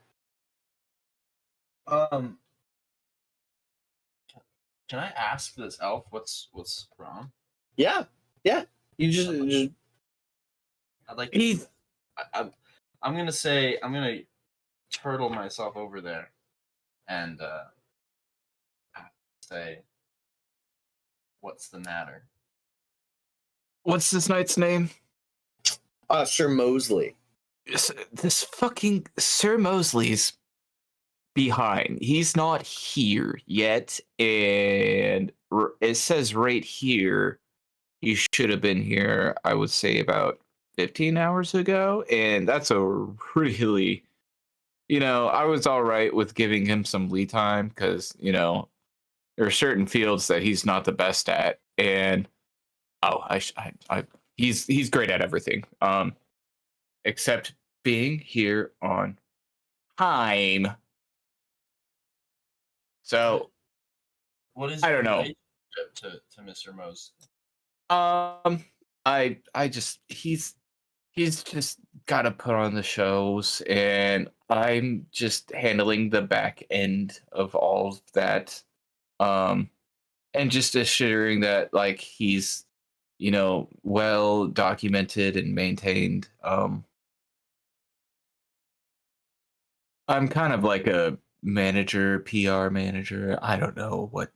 Can I ask this elf what's wrong? Yeah. You just I'd like. He's I'm gonna turtle myself over there, and say, "What's the matter?" what's this knight's name? Sir Mosley. This fucking Sir Mosley's behind. He's not here yet, and it says right here he should have been here, I would say, about 15 hours ago, and that's a really, I was all right with giving him some lead time because, there are certain fields that he's not the best at, and he's great at everything, except being here on time. So What is I your don't know. relationship to Mr. Mosley? He's just got to put on the shows, and I'm just handling the back end of all of that, and just assuring that like he's well documented and maintained. I'm kind of like a manager, PR manager. I don't know what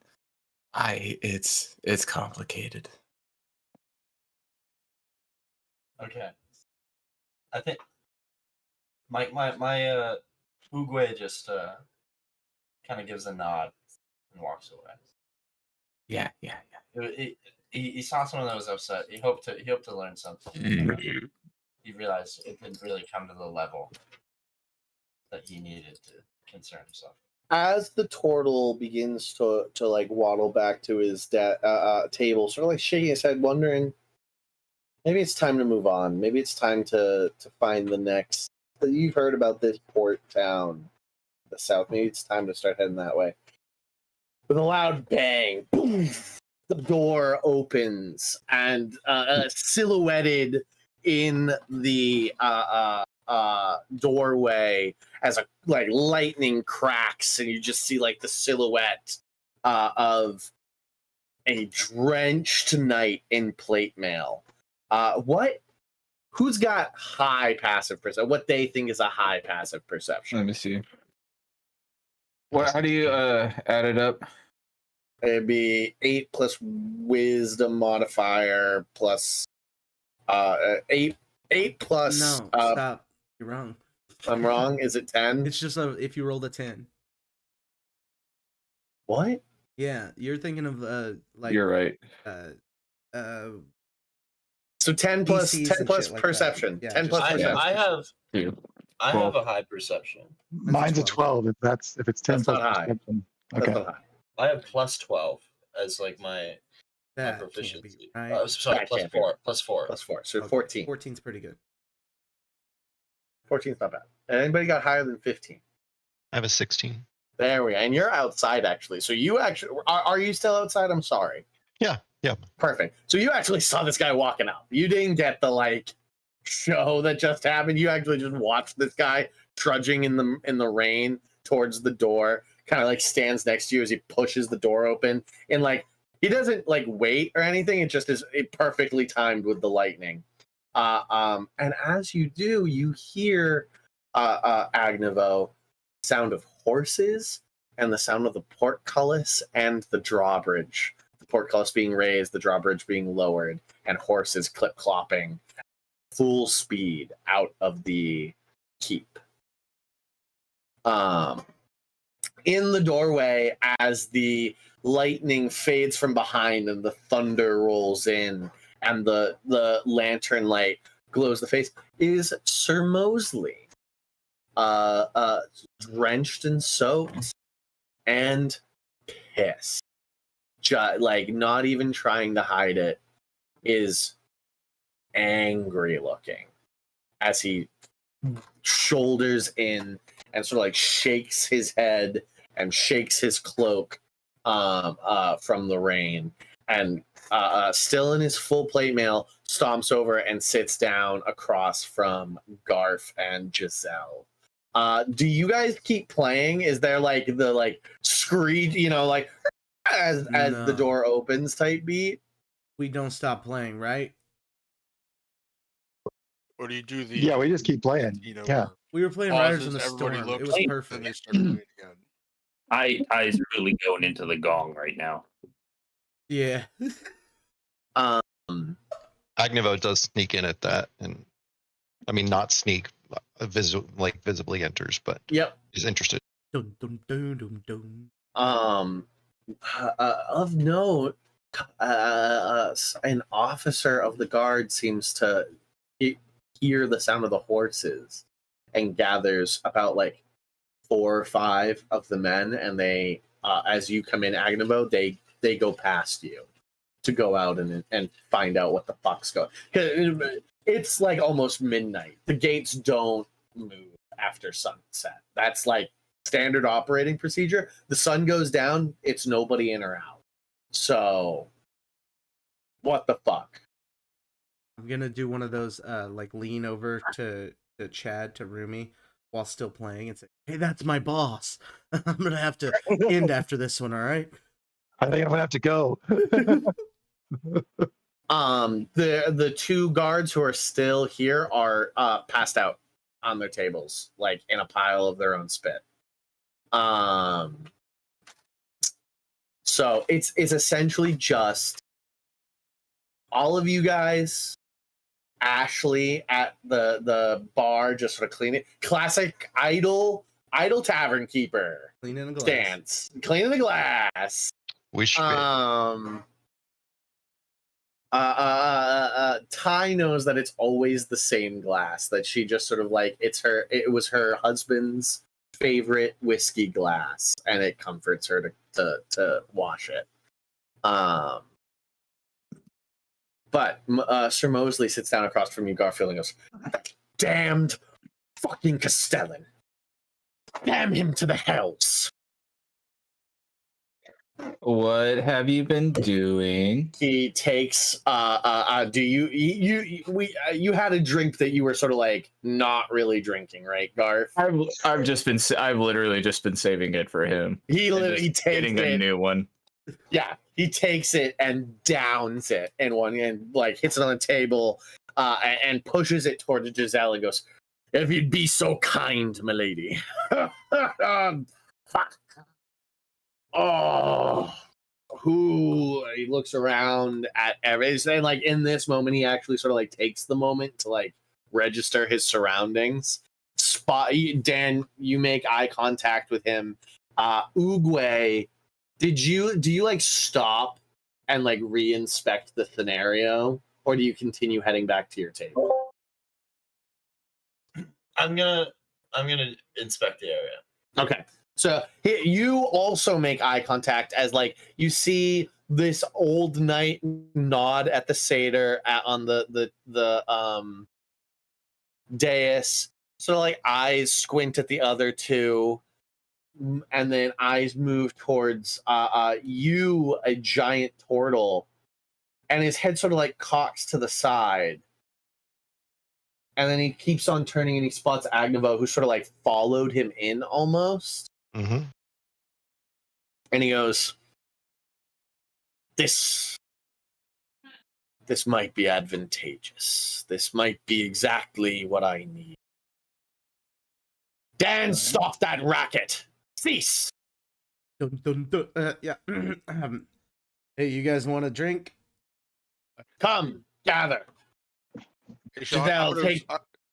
it's complicated. Okay. I think my Oogway just kind of gives a nod and walks away. Yeah. He saw someone that was upset. He hoped to learn something. He realized it didn't really come to the level that he needed to concern himself. As the turtle begins to like waddle back to his table, sort of like shaking his head, wondering, maybe it's time to move on. Maybe it's time to find the next. You've heard about this port town, the south. Maybe it's time to start heading that way. With a loud bang, boom, the door opens, and silhouetted in the doorway as a like lightning cracks, and you just see like the silhouette of a drenched knight in plate mail. Who's got high passive perception? What they think is a high passive perception? Let me see. How do you add it up? It'd be 8 plus wisdom modifier plus 8 plus. No, stop. You're wrong. I'm wrong. Is it 10? It's just if you rolled a 10. What? Yeah, you're thinking of like. You're right. So 10 plus DCs 10 plus like perception. Yeah, 10 plus perception. I have a high perception. Mine's a 12. If it's 10 That's plus not high. perception. That's Okay. not high. I have plus 12 as like my That proficiency. Can't be right. Sorry, That plus can't be 4. Plus 4. Plus 4. So Okay, 14. 14's pretty good. 14's not bad. And anybody got higher than 15? I have a 16. There we go. And you're outside, actually. So you actually... Are you still outside? I'm sorry. Yeah. Perfect. So you actually saw this guy walking out. You didn't get the, like, show that just happened. You actually just watched this guy trudging in the rain towards the door, kind of, like, stands next to you as he pushes the door open. And, like, he doesn't, like, wait or anything. It just is perfectly timed with the lightning. And as you do, you hear Agnevo sound of horses and the sound of the portcullis and the drawbridge. The portcullis being raised, the drawbridge being lowered, and horses clip-clopping full speed out of the keep. In the doorway, as the lightning fades from behind and the thunder rolls in and the lantern light glows the face, is Sir Mosley, drenched and soaked and pissed. Like, not even trying to hide it, is angry looking as he shoulders in and sort of like shakes his head and shakes his cloak from the rain, and still in his full plate mail, stomps over and sits down across from Garf and Giselle. Do you guys keep playing? Is there like the like screech, like as the door opens type beat? We don't stop playing, right? Or do you do the? Yeah, we just keep playing. Yeah. We were playing Riders in the Storm. It was Then perfect. they start playing again. I's really going into the gong right now. Yeah. Agnevo does sneak in at that, and I mean not sneak, visibly enters, but Yep. he's interested. Dun, dun, dun, dun, dun. Of note, an officer of the guard seems to hear the sound of the horses and gathers about like 4 or 5 of the men, and they, as you come in, Agnevo, they go past you to go out and find out what the fuck's going. It's like almost midnight. The gates don't move after sunset. That's like standard operating procedure. The sun goes down, it's nobody in or out. So, what the fuck? I'm gonna do one of those like lean over to Chad, to Rumi, while still playing and say, "Hey, that's my boss." I'm gonna have to end after this one. All right. I think I'm gonna have to go. The 2 guards who are still here are passed out on their tables, like in a pile of their own spit. So it's essentially just all of you guys Ashley at the bar, just sort of cleaning. Classic idle tavern keeper Cleaning the glass. stance, cleaning the glass. We should. Ty knows that it's always the same glass, that she just sort of like it was her husband's favorite whiskey glass, and it comforts her to wash it. But Sir Mosley sits down across from you, Garfield, and goes, "Damned fucking Castellan. Damn him to the hells." What have you been doing? He takes do you had a drink that you were sort of like not really drinking, right, Garth? I've literally just been saving it for him. He literally takes getting a new one. Yeah, he takes it and downs it in one, and like hits it on the table and pushes it toward Giselle and goes, "If you'd be so kind, milady." Fuck. Oh, he looks around at everything, and like in this moment, he actually sort of like takes the moment to like register his surroundings. Dan, you make eye contact with him. Oogway, do you like stop and like re-inspect the scenario, or do you continue heading back to your table? I'm gonna inspect the area. Okay. So you also make eye contact as like you see this old knight nod at the satyr on the dais. So like eyes squint at the other two, and then eyes move towards you, a giant turtle, and his head sort of like cocks to the side. And then he keeps on turning and he spots Agnevo, who sort of like followed him in almost. Mm-hmm. And he goes, This might be advantageous. This might be exactly what I need. Dan, stop that racket! Cease!" Yeah. Hey, you guys want a drink? Come, gather. Hey, Sean, Giselle,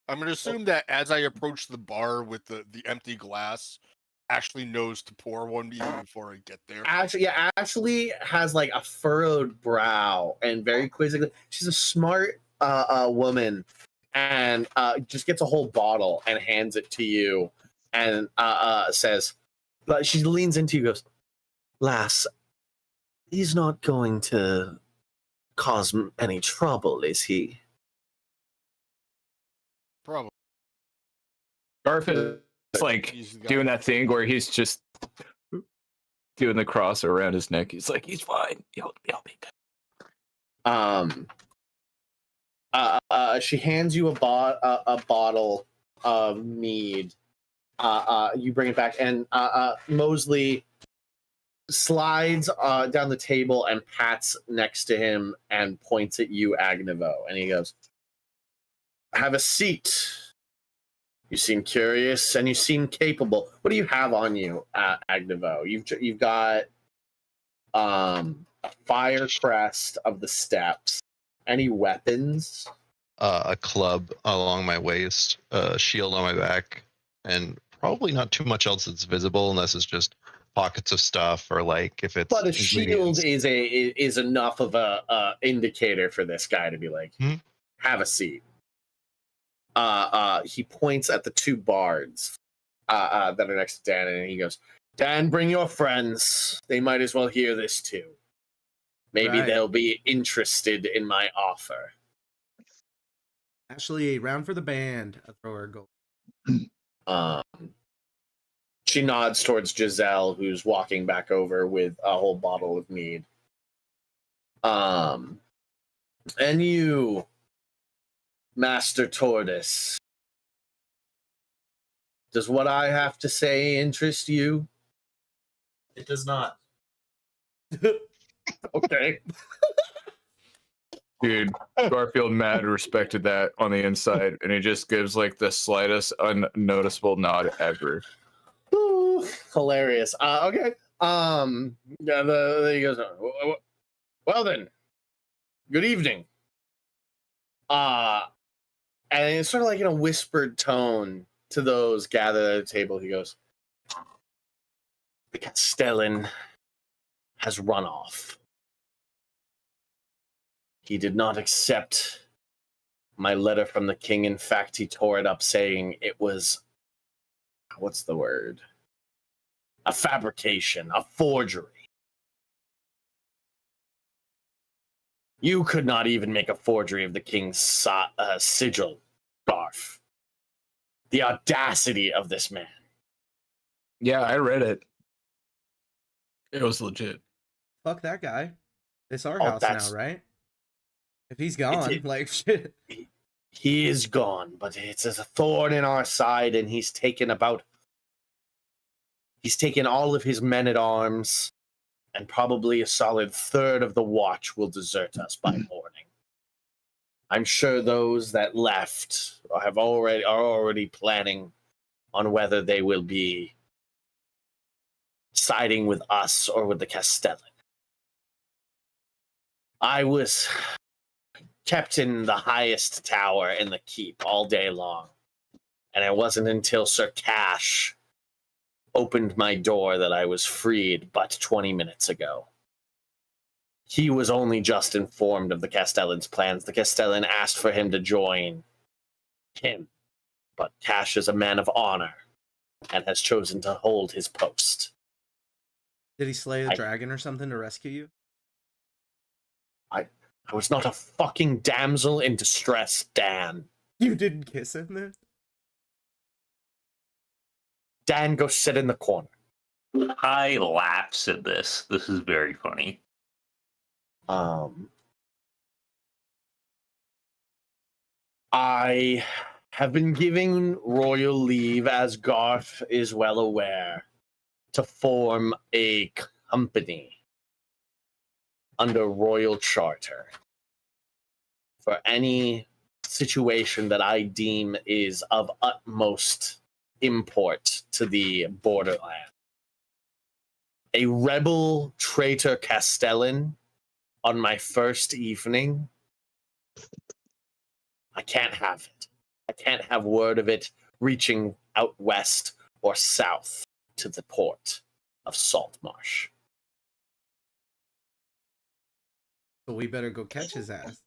I'm gonna assume that as I approach the bar with the empty glass, Ashley knows to pour one even before I get there. Ashley has like a furrowed brow and very quizzically. She's a smart woman, and just gets a whole bottle and hands it to you, and says, but she leans into you, goes, "Lass, he's not going to cause any trouble, is he?" Probably. Garfield is like doing that thing where he's just doing the cross around his neck. He's like, he's fine. He'll be good. She hands you a bottle of mead. You bring it back, and Mosley slides down the table and pats next to him and points at you, Agnevo, and he goes, "Have a seat. You seem curious and you seem capable. What do you have on you, Agnevo? You've got a fire crest of the steppes. Any weapons?" A club along my waist, a shield on my back, and probably not too much else that's visible unless it's just pockets of stuff or like if it's. But a shield is enough of a indicator for this guy to be like, "Have a seat." He points at the two bards that are next to Dan, and he goes, "Dan, bring your friends. They might as well hear this too. Maybe they'll be interested in my offer." Ashley, round for the band. I throw her a gold. She nods towards Giselle, who's walking back over with a whole bottle of mead. And you, Master Tortoise, does what I have to say interest you? It does not. Okay. Dude, Garfield mad respected that on the inside, and he just gives like the slightest unnoticeable nod ever. Ooh, hilarious. Okay. He goes, "Well then, good evening. And it's sort of like in a whispered tone to those gathered at the table. He goes, "The Castellan has run off. He did not accept my letter from the king. In fact, he tore it up saying it was, what's the word? A fabrication, a forgery. You could not even make a forgery of the king's sigil, Garf. The audacity of this man." Yeah, I read it. It was legit. Fuck that guy. It's our Oh, house that's- now, right? If he's gone, like shit. He is gone, but it's a thorn in our side, and he's taken all of his men at arms, and probably a solid third of the watch will desert us by morning. I'm sure those that left are already planning on whether they will be siding with us or with the Castellan. I was kept in the highest tower in the keep all day long, and it wasn't until Sir Cash opened my door that I was freed but 20 minutes ago. He was only just informed of the Castellan's plans. The Castellan asked for him to join him, but Cash is a man of honor and has chosen to hold his post. Did he slay a dragon or something to rescue you? I was not a fucking damsel in distress, Dan. You didn't kiss him then? Dan, go sit in the corner. I laughs at this. This is very funny. I have been given royal leave, as Garth is well aware, to form a company under royal charter for any situation that I deem is of utmost import to the borderland. A rebel traitor Castellan on my first evening, I can't have it. I can't have word of it reaching out west or south to the port of Saltmarsh. So we better go catch his ass.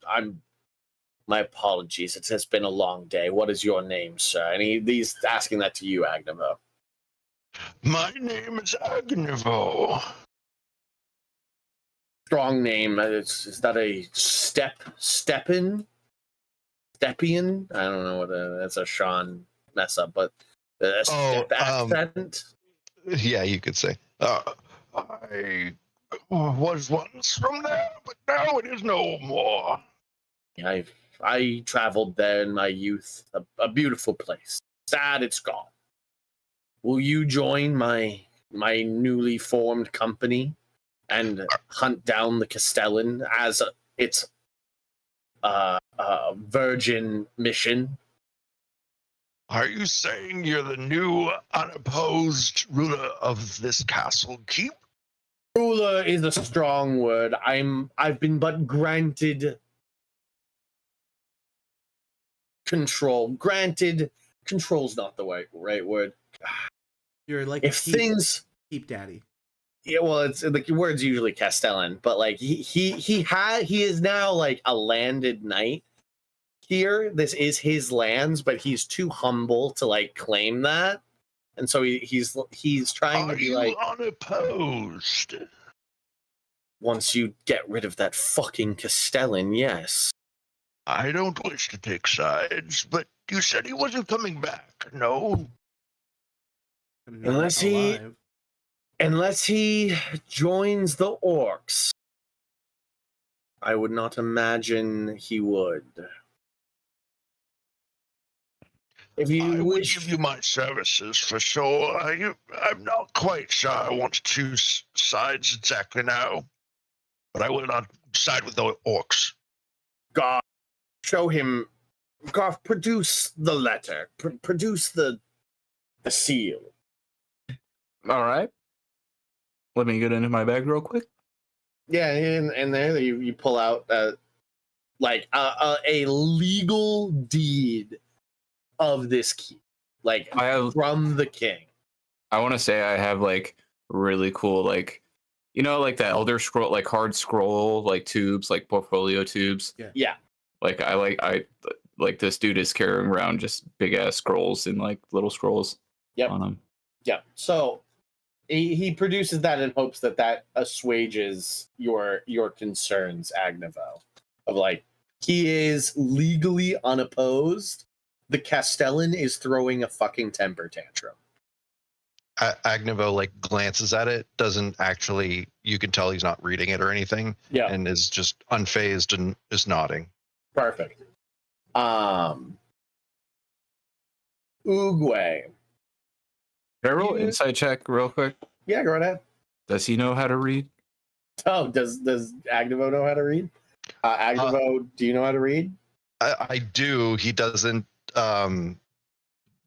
I'm. My apologies. It has been a long day. What is your name, sir? And he's asking that to you, Agnevo. My name is Agnevo. Strong name. Is that a Stepien? Stepien? I don't know what that's a Sean mess up, but step accent. Yeah, you could say. I was once from there, but now it is no more. Yeah, I traveled there in my youth. A beautiful place. Sad it's gone. Will you join my newly formed company and hunt down the Castellan as its virgin mission? Are you saying you're the new unopposed ruler of this castle keep? Ruler is a strong word. I've been but granted control. Granted, control's not the right word. You're like if things keep daddy. Yeah, well, it's like your word's usually Castellan, but like he is now like a landed knight here. This is his lands, but he's too humble to like claim that, and so he's trying to be like unopposed. Once you get rid of that fucking Castellan, yes. I don't wish to take sides, but you said he wasn't coming back, no? Unless he joins the orcs, I would not imagine he would. If you wish, give you my services for sure. I'm not quite sure I want to choose sides exactly now, but I will not side with the orcs. God, show him. God, produce the letter. Produce the seal. All right. Let me get into my bag real quick. Yeah, and there you pull out like a legal deed of this key, like I have from the king. I want to say I have like really cool, like, you know, like the Elder Scroll, like hard scroll, like tubes, like portfolio tubes. Yeah. Like I like this dude is carrying around just big ass scrolls and like little scrolls Yep. on him. Yeah. So he produces that in hopes that assuages your concerns, Agnevo, of like he is legally unopposed. The Castellan is throwing a fucking temper tantrum. Agnevo like glances at it, doesn't actually. You can tell he's not reading it or anything. Yeah. And is just unfazed and is nodding. Perfect. Oogway. Can I roll insight check real quick? Yeah, go right ahead. Does he know how to read? Oh, does Agnevo know how to read? Agnevo, do you know how to read? I do. He doesn't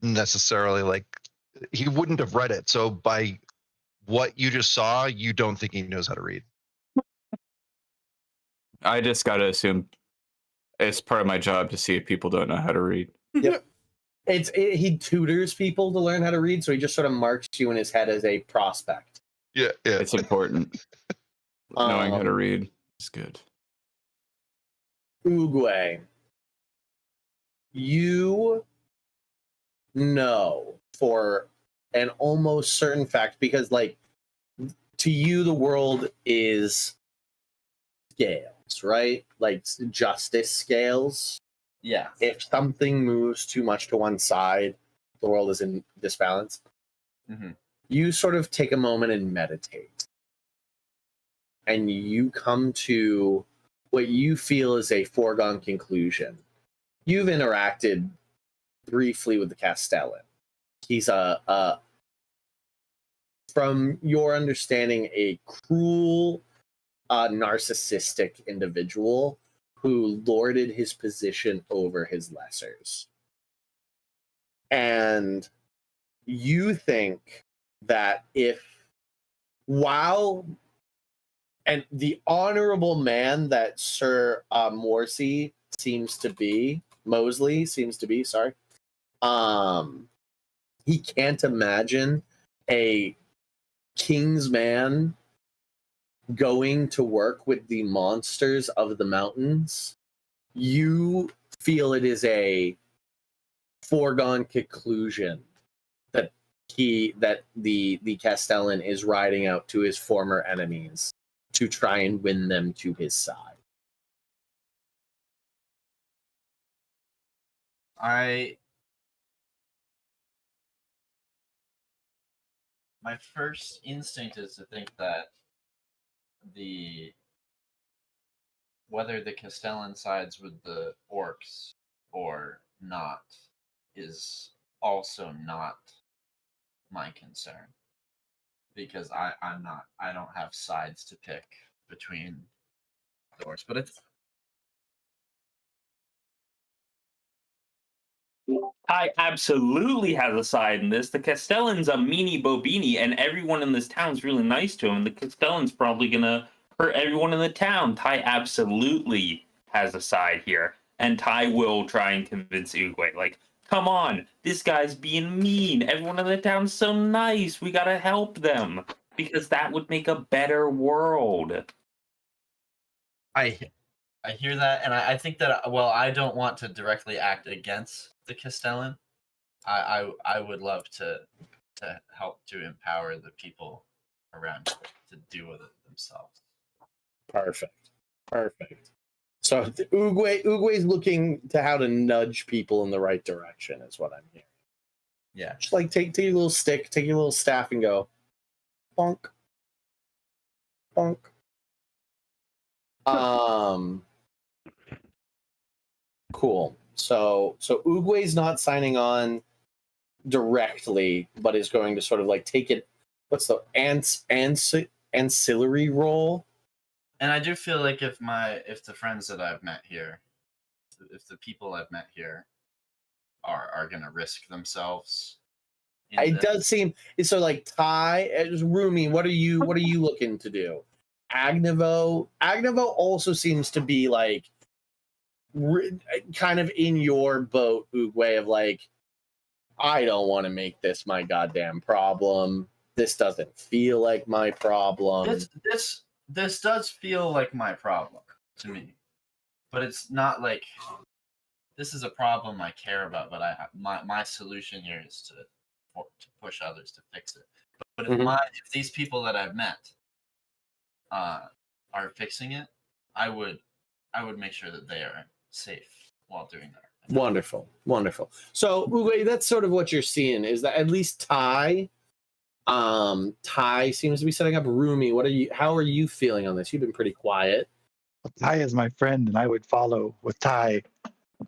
necessarily like. He wouldn't have read it. So by what you just saw, you don't think he knows how to read. I just gotta assume it's part of my job to see if people don't know how to read. Yep. He tutors people to learn how to read, so he just sort of marks you in his head as a prospect. Yeah. It's important. Knowing how to read is good. Oogway, you know for an almost certain fact, because like to you the world is scales, right? Like justice scales. Yeah. If something moves too much to one side, the world is in disbalance. Mm-hmm. You sort of take a moment and meditate, and you come to what you feel is a foregone conclusion. You've interacted briefly with the Castellan. He's from your understanding, a cruel, narcissistic individual who lorded his position over his lessers. And you think that while the honorable man that Sir Mosley seems to be, sorry, he can't imagine a king's man going to work with the monsters of the mountains. You feel it is a foregone conclusion that the Castellan is riding out to his former enemies to try and win them to his side. My first instinct is to think that whether the Castellan sides with the orcs or not is also not my concern, because I don't have sides to pick between the orcs, but it's I absolutely has a side in this. The Castellan's a meanie bobini, and everyone in this town's really nice to him. The Castellan's probably gonna hurt everyone in the town. Ty absolutely has a side here, and Ty will try and convince Oogway, like, come on, this guy's being mean. Everyone in the town's so nice. We gotta help them, because that would make a better world. I hear that, and I think that, well, I don't want to directly act against the Castellan. I would love to help to empower the people around to deal with it themselves. Perfect. So Oogway's looking to how to nudge people in the right direction is what I'm hearing. Yeah. Just like take your little stick, take your little staff and go bonk. Bonk. Cool. So Oogway's not signing on directly, but is going to sort of like take it. What's the ancillary role? And I do feel like if the friends that I've met here, if the people I've met here are going to risk themselves It does seem so. Like Ty, Rumi, what are you looking to do? Agnevo also seems to be like kind of in your boat, Oogway, of like, I don't want to make this my goddamn problem. This doesn't feel like my problem. This does feel like my problem to me, but it's not like this is a problem I care about. But my solution here is to push others to fix it. But if these people that I've met are fixing it, I would make sure that they are safe while doing that. Wonderful. So Oogway, that's sort of what you're seeing, is that at least Ty seems to be setting up. Rumi, how are you feeling on this? You've been pretty quiet. Well, Ty is my friend, and I would follow with Ty.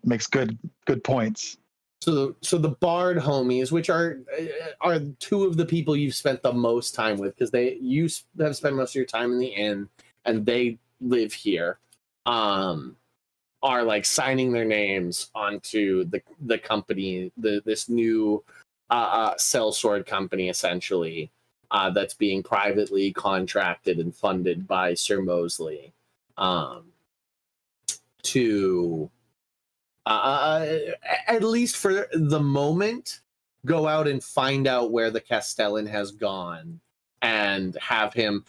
Makes good points. So the Bard homies, which are two of the people you've spent the most time with, because you have spent most of your time in the inn, and they live here, are like signing their names onto the company, this new sellsword company, essentially, that's being privately contracted and funded by Sir Mosley, to at least for the moment, go out and find out where the Castellan has gone and have him.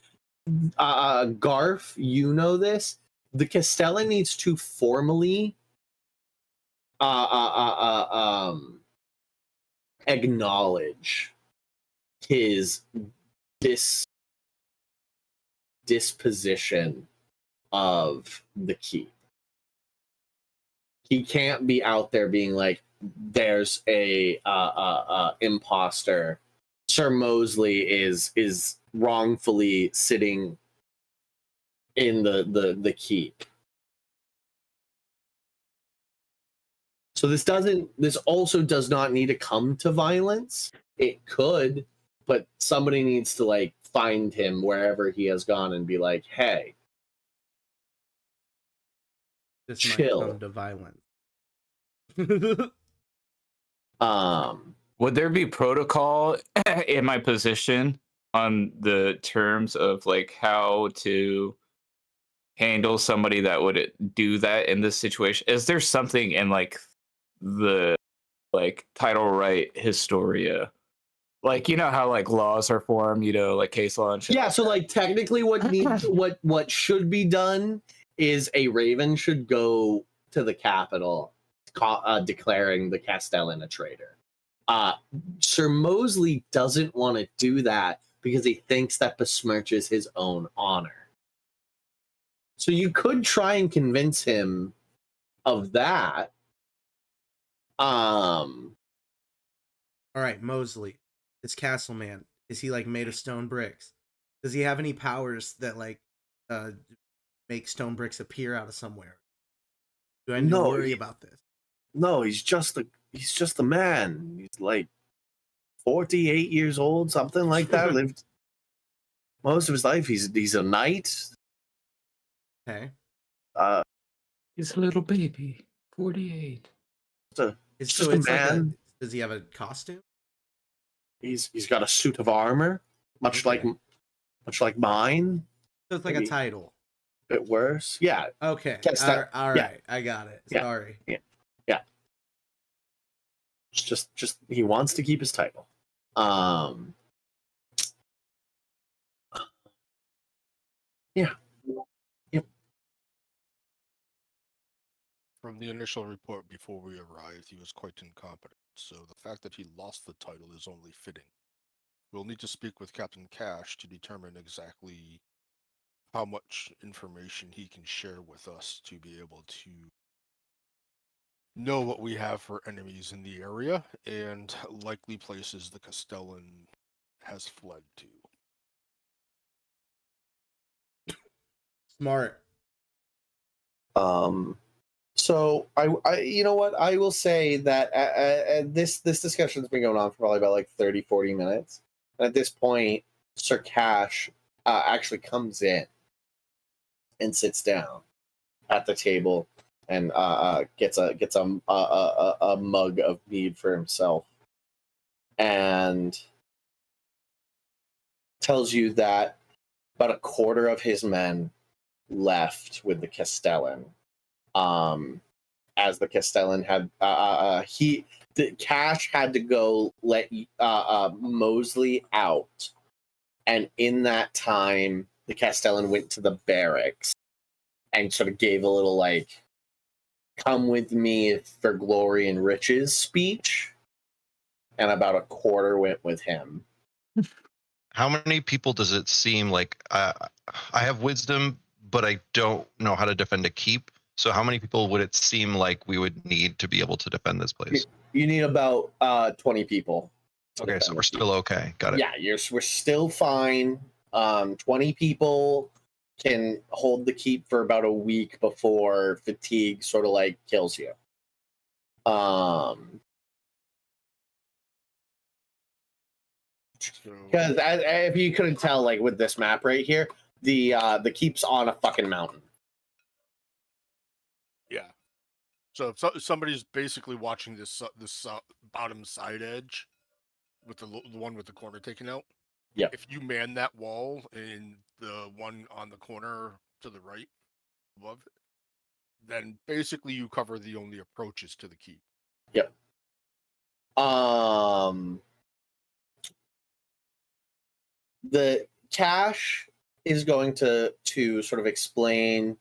Garf, you know this. The Castellan needs to formally acknowledge his disposition of the keep. He can't be out there being like, there's a imposter. Sir Mosley is wrongfully sitting in the keep. So this also does not need to come to violence. It could, but somebody needs to like find him wherever he has gone and be like, hey, This chill. might come to violence. Would there be protocol in my position on the terms of like how to handle somebody that would do that in this situation? Is there something in like the title right Historia, like, you know how like laws are formed, you know, like case law and shit? Yeah, so like technically what should be done is a raven should go to the capital declaring the Castellan a traitor. Sir Mosley doesn't want to do that because he thinks that besmirches his own honor. So you could try and convince him of that. All right, Mosley, this castle man, is he like made of stone bricks? Does he have any powers that like make stone bricks appear out of somewhere? Do I need to worry about this? No, he's just a man. He's like 48 years old, something like that. Lived most of his life. He's a knight. Okay. He's a little baby. 48. It's just a man. Does he have a costume? He's got a suit of armor, much like mine. So it's like a title. A bit worse. Yeah. Okay. All right. Yeah. I got it. Yeah. Sorry. Yeah. Just he wants to keep his title. Yeah. Yep. From the initial report before we arrived, he was quite incompetent, so the fact that he lost the title is only fitting. We'll need to speak with Captain Cash to determine exactly how much information he can share with us to be able to know what we have for enemies in the area and likely places the Castellan has fled to. Smart. So I you know what, I will say that this discussion's been going on for probably about like 30-40 minutes. And at this point, Sir Cash actually comes in and sits down at the table and gets a mug of mead for himself. and tells you that about a quarter of his men left with the Castellan. As the Castellan had Cash had to go let Mosley out, and in that time the Castellan went to the barracks and sort of gave a little like "come with me for glory and riches" speech, and about a quarter went with him. How many people does it seem like? I have wisdom, but I don't know how to defend a keep. So how many people would it seem like we would need to be able to defend this place? You need about 20 people. Okay, so we're still okay. Got it. Yeah, we're still fine. 20 people can hold the keep for about a week before fatigue sort of like kills you. Because if you couldn't tell, like with this map right here, the keep's on a fucking mountain. Yeah. So if somebody's basically watching this bottom side edge with the one with the corner taken out. Yeah. If you man that wall and the one on the corner to the right above it, then basically you cover the only approaches to the keep. Yep. The Cash is going to sort of explain.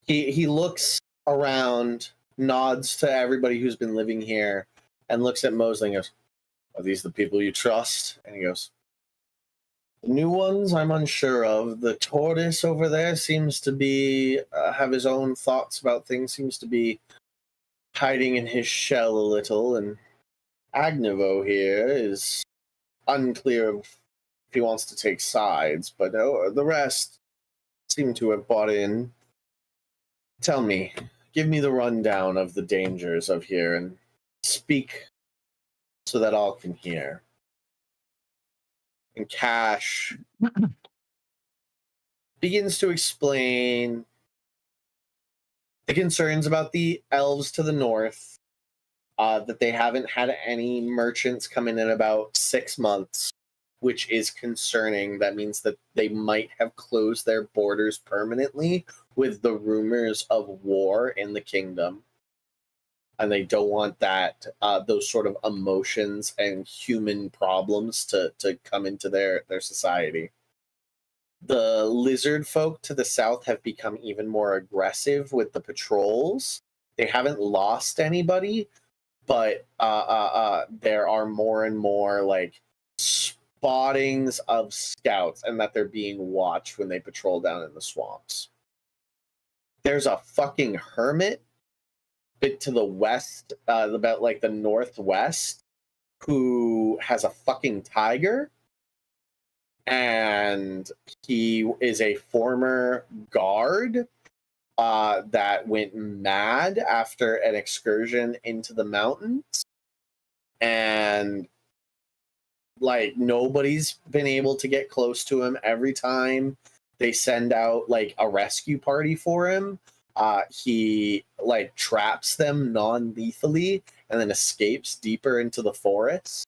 He looks around, nods to everybody who's been living here, and looks at Mosley and goes, "Are these the people you trust?" And he goes, "The new ones I'm unsure of. The tortoise over there seems to be have his own thoughts about things, seems to be hiding in his shell a little, and Agnevo here is unclear of if he wants to take sides, but the rest seem to have bought in. Tell me, give me the rundown of the dangers of here, and speak so that all can hear." And Cash begins to explain the concerns about the elves to the north, that they haven't had any merchants come in about 6 months, which is concerning. That means that they might have closed their borders permanently with the rumors of war in the kingdom. And they don't want that those sort of emotions and human problems to come into their society. The lizard folk to the south have become even more aggressive with the patrols. They haven't lost anybody, but there are more and more like spottings of scouts, and that they're being watched when they patrol down in the swamps. There's a fucking hermit bit to the west, about like the northwest, who has a fucking tiger, and he is a former guard that went mad after an excursion into the mountains, and like nobody's been able to get close to him. Every time they send out like a rescue party for him, he like traps them non-lethally and then escapes deeper into the forest.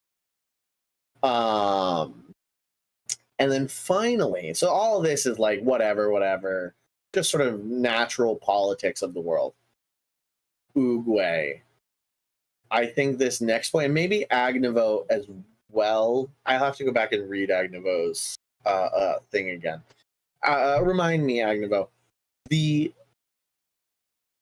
And then finally, so all of this is like whatever, just sort of natural politics of the world. Oogway. I think this next point, and maybe Agnevo as well. I'll have to go back and read Agnevo's thing again. Remind me, Agnevo, the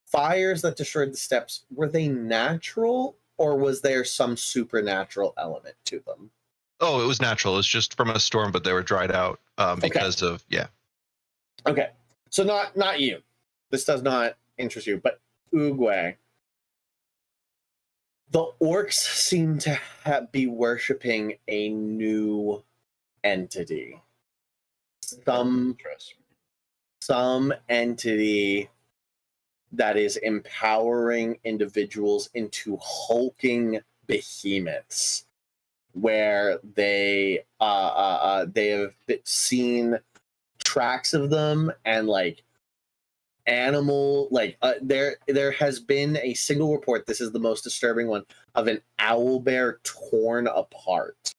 fires that destroyed the steppes, were they natural, or was there some supernatural element to them? Oh, it was natural. It was just from a storm, but they were dried out because of, yeah. Okay, so not you. This does not interest you, but Oogway. The orcs seem to be worshipping a new entity. Some entity that is empowering individuals into hulking behemoths, where they have seen tracks of them, and like animal, like there has been a single report, this is the most disturbing one, of an owl bear torn apart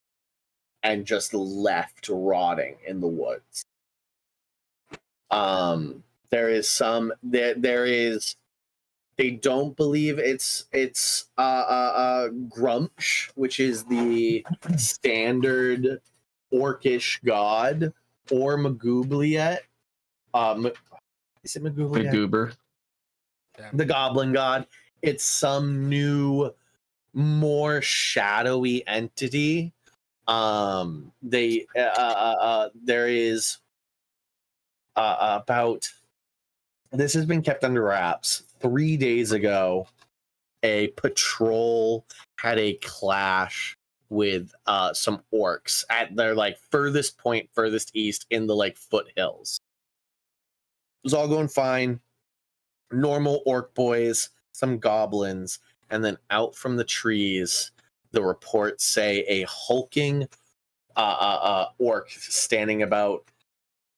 and just left rotting in the woods. There is some there is, they don't believe it's Grumsh, which is the standard orcish god, or Magoobliet. Is it Magoobliet? The goober. The goblin god. It's some new, more shadowy entity. There is about, this has been kept under wraps. 3 days ago, a patrol had a clash with some orcs at their like furthest point, furthest east in the like foothills. It was all going fine. Normal orc boys, some goblins, and then out from the trees, the reports say a hulking orc standing about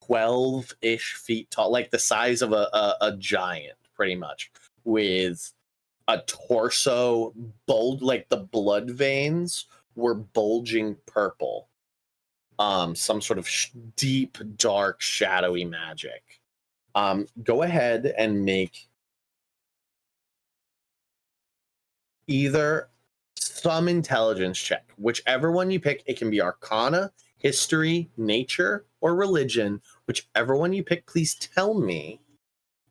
12-ish feet tall, like the size of a giant, pretty much, with a torso like the blood veins were bulging purple. Some sort of deep, dark, shadowy magic. Go ahead and make either some intelligence check. Whichever one you pick, it can be Arcana, History, Nature, or Religion. Whichever one you pick, please tell me.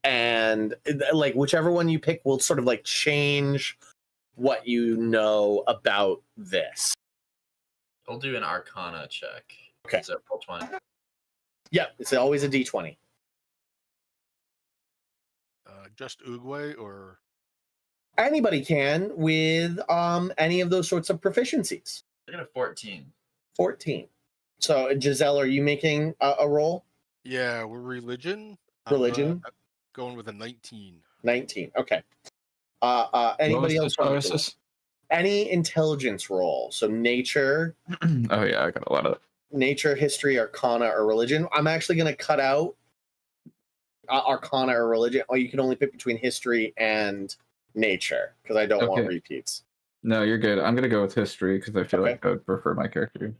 And like whichever one you pick will sort of like change what you know about this. I'll do an Arcana check. Okay. Is it roll 20? Yeah, it's always a D20. Just Oogway or Anybody can with any of those sorts of proficiencies. I got a 14. 14. So Giselle, are you making a roll? yeah, we're religion. Religion? I'm going with a 19. 19. Okay. Anybody else? Any intelligence roll. So nature. Oh yeah, I got a lot of Nature, history, Arcana, or religion. I'm actually going to cut out Arcana or religion. Oh, you can only pick between history and nature because I don't want repeats. No, you're good. I'm gonna go with history because I feel like I would prefer my character.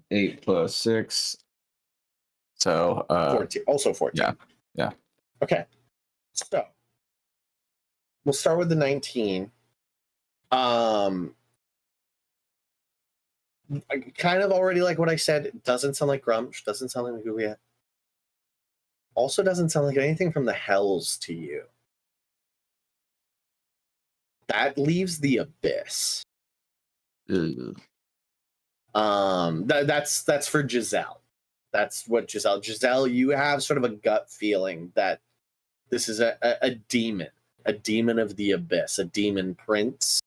8 plus 6. So 14. Also 14. Yeah. Okay. So we'll start with the 19. I kind of already like what I said. It doesn't sound like Grumsh. Doesn't sound like Magoobliet. Also doesn't sound like anything from the Hells to you. That leaves the Abyss. Ugh. That's for Giselle. That's what Giselle. Giselle, you have sort of a gut feeling that this is a demon of the Abyss, a demon prince,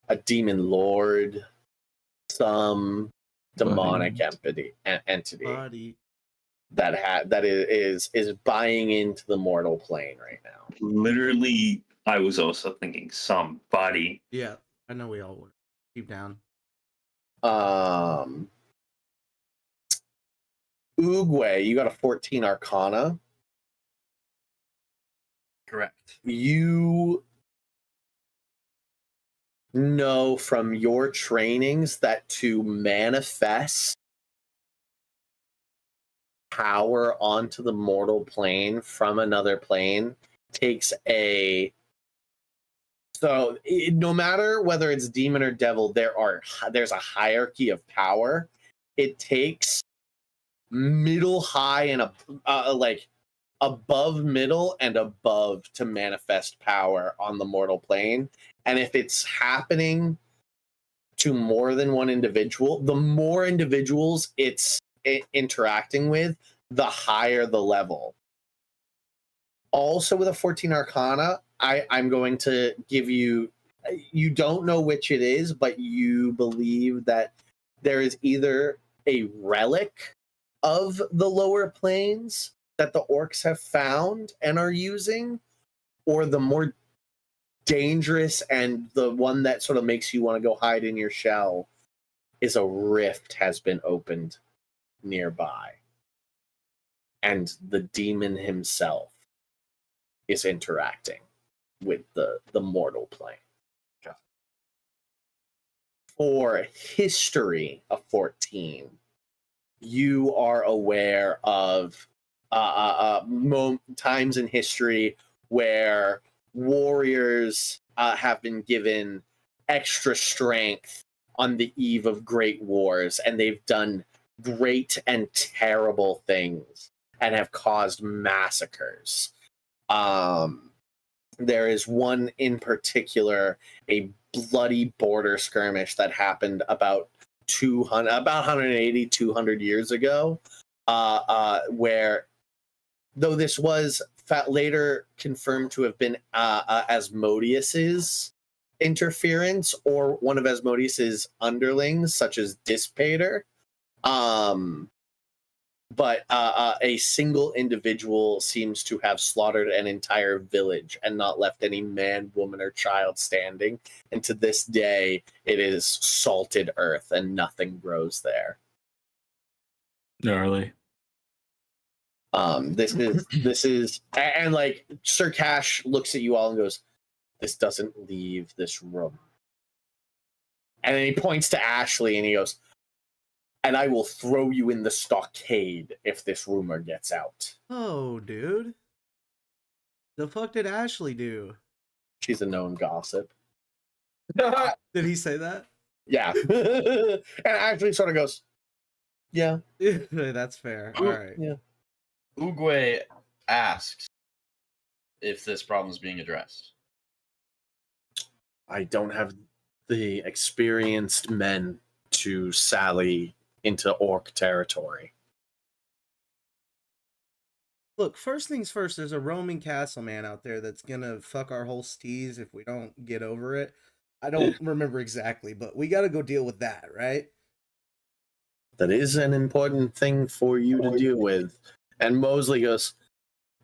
a demon lord, some demonic entity that is buying into the mortal plane right now. Literally, I was also thinking somebody. Yeah, I know we all were. Deep down. Oogway, you got a 14 Arcana. Correct. You know from your trainings that to manifest power onto the mortal plane from another plane takes no matter whether it's demon or devil, there's a hierarchy of power. It takes middle, high, and like above middle and above to manifest power on the mortal plane. And if it's happening to more than one individual, the more individuals it's interacting with, the higher the level. Also with a 14 Arcana, I'm going to give you don't know which it is, but you believe that there is either a relic of the lower planes that the orcs have found and are using, or the more dangerous and the one that sort of makes you want to go hide in your shell is a rift has been opened nearby. And the demon himself is interacting with the mortal plane. Okay. For history of 14, you are aware of times in history where warriors have been given extra strength on the eve of great wars, and they've done great and terrible things and have caused massacres. There is one in particular, a bloody border skirmish that happened about 180, 200 years ago, where, though this was later confirmed to have been Asmodeus's interference or one of Asmodeus's underlings, such as Dispater, but a single individual seems to have slaughtered an entire village and not left any man, woman, or child standing. And to this day, it is salted earth and nothing grows there. Gnarly. This is, and like Sir Cash looks at you all and goes, "This doesn't leave this room." And then he points to Ashley and he goes, "And I will throw you in the stockade if this rumor gets out." Oh, dude. The fuck did Ashley do? She's a known gossip. Did he say that? Yeah. And Ashley sort of goes, "Yeah." That's fair. All right. Yeah. Oogway asks if this problem is being addressed. I don't have the experienced men to sally into orc territory. Look, first things first, there's a roaming castle man out there that's gonna fuck our whole steez if we don't get over it. I don't remember exactly, but we gotta go deal with that, right? That is an important thing for you to deal with. And Mosley goes,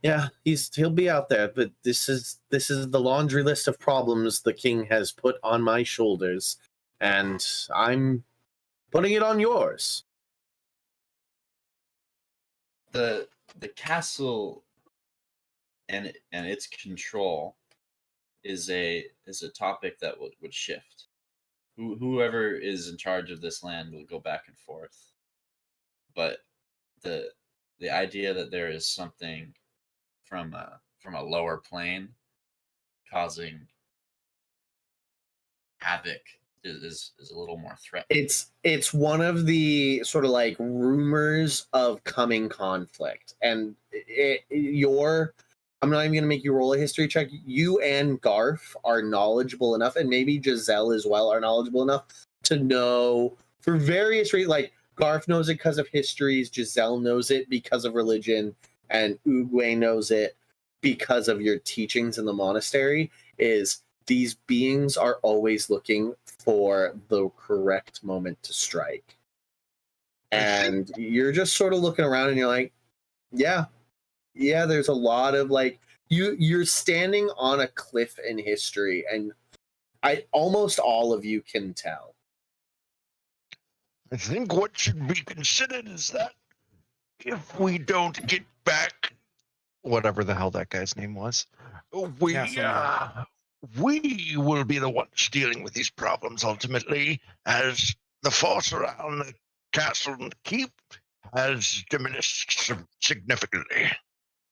"Yeah, he'll be out there, but this is the laundry list of problems the king has put on my shoulders, and I'm putting it on yours." The castle and its control is a topic that would shift. Whoever is in charge of this land will go back and forth, but the idea that there is something from a lower plane causing havoc is a little more threatening. It's one of the sort of like rumors of coming conflict, and I'm not even going to make you roll a history check. You and Garf are knowledgeable enough, and maybe Giselle as well are knowledgeable enough to know for various reasons. Like Garf knows it because of histories, Giselle knows it because of religion, and Oogway knows it because of your teachings in the monastery, is these beings are always looking for the correct moment to strike. And you're just sort of looking around and you're like, yeah, there's a lot of like, you're standing on a cliff in history, and almost all of you can tell. I think what should be considered is that if we don't get back whatever the hell that guy's name was, we will be the ones dealing with these problems ultimately, as the force around the castle and the keep has diminished significantly.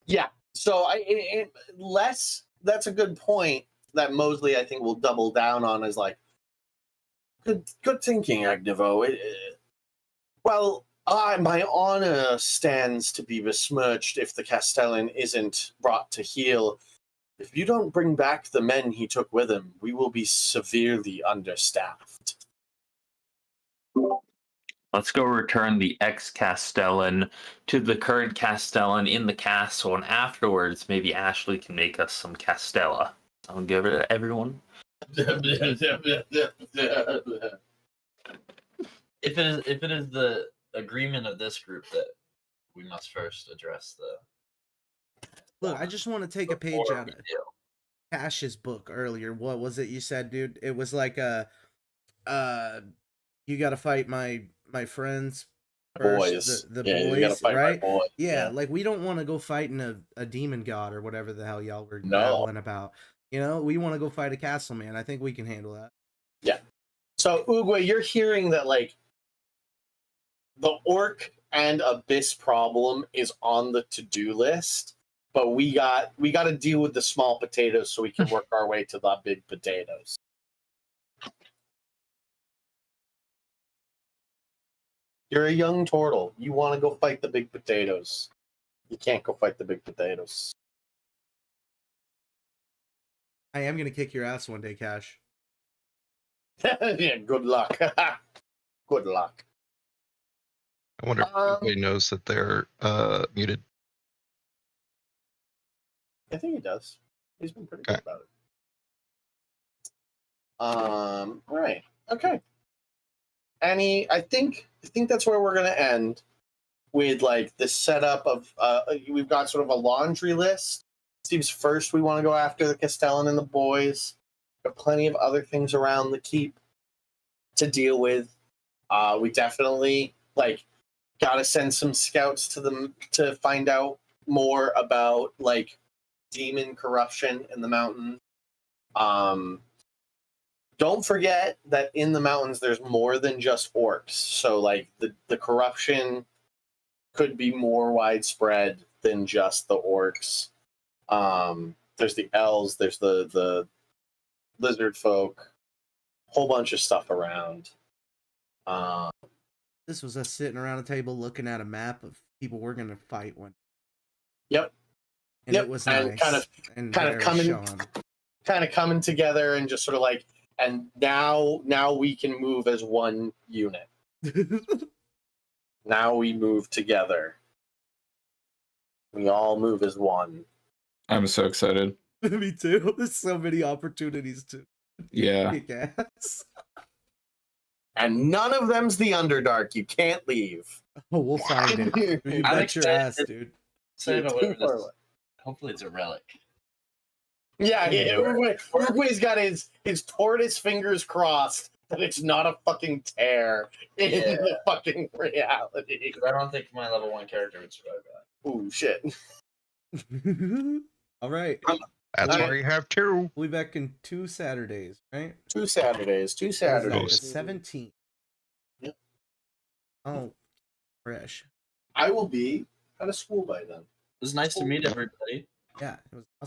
Yeah, so that's a good point that Mosley, I think, will double down on, is like, good thinking, Agnivo. My honor stands to be besmirched if the Castellan isn't brought to heel. If you don't bring back the men he took with him, we will be severely understaffed. Let's go return the ex-Castellan to the current Castellan in the castle, and afterwards, maybe Ashley can make us some Castella. I'll give it to everyone. If it is the agreement of this group that we must first address the. Look, I just want to take a page out of Cash's book earlier. What was it you said, dude? It was like you got to fight my friends boys. The Yeah, you boys, gotta fight my right? boys. Yeah, like we don't want to go fighting a demon god or whatever the hell y'all were No. babbling about. You know, we want to go fight a castle man. I think we can handle that. Yeah. So Oogway, you're hearing that like the orc and abyss problem is on the to-do list, but we got to deal with the small potatoes so we can work our way to the big potatoes. You're a young turtle. You want to go fight the big potatoes. You can't go fight the big potatoes. I am gonna kick your ass one day, Cash. Yeah, good luck. Good luck. I wonder if anybody knows that they're muted. I think he does. He's been pretty good about it. Right. Okay. I think that's where we're gonna end with like the setup of we've got sort of a laundry list. Seems first we want to go after the Castellan and the boys. Got plenty of other things around the keep to deal with. We definitely like gotta send some scouts to them to find out more about like demon corruption in the mountain. Don't forget that in the mountains there's more than just orcs. So like the corruption could be more widespread than just the orcs. There's the elves, there's the lizard folk, whole bunch of stuff around. This was us sitting around a table looking at a map of people we're gonna fight one. Yep. And Yep. it was And nice. kind of coming together and just sort of like, and now we can move as one unit. Now we move together. We all move as one. I'm so excited. Me too. There's so many opportunities to Yeah. kick ass. And none of them's the Underdark. You can't leave. Oh, we'll find it. You I'm bet your ass, dude. Say Dude, about too whatever far this- away. Hopefully it's a relic. Yeah. Uruguay's got his tortoise fingers crossed that it's not a fucking tear in the fucking reality. 'Cause I don't think my level 1 character would survive that. Ooh, shit. All right. That's All why you have two. We'll be back in 2 Saturdays, right? 2 Saturdays. The 17th. Yep. Oh, fresh. I will be out of school by then. It was nice to meet everybody. Yeah, it was awesome.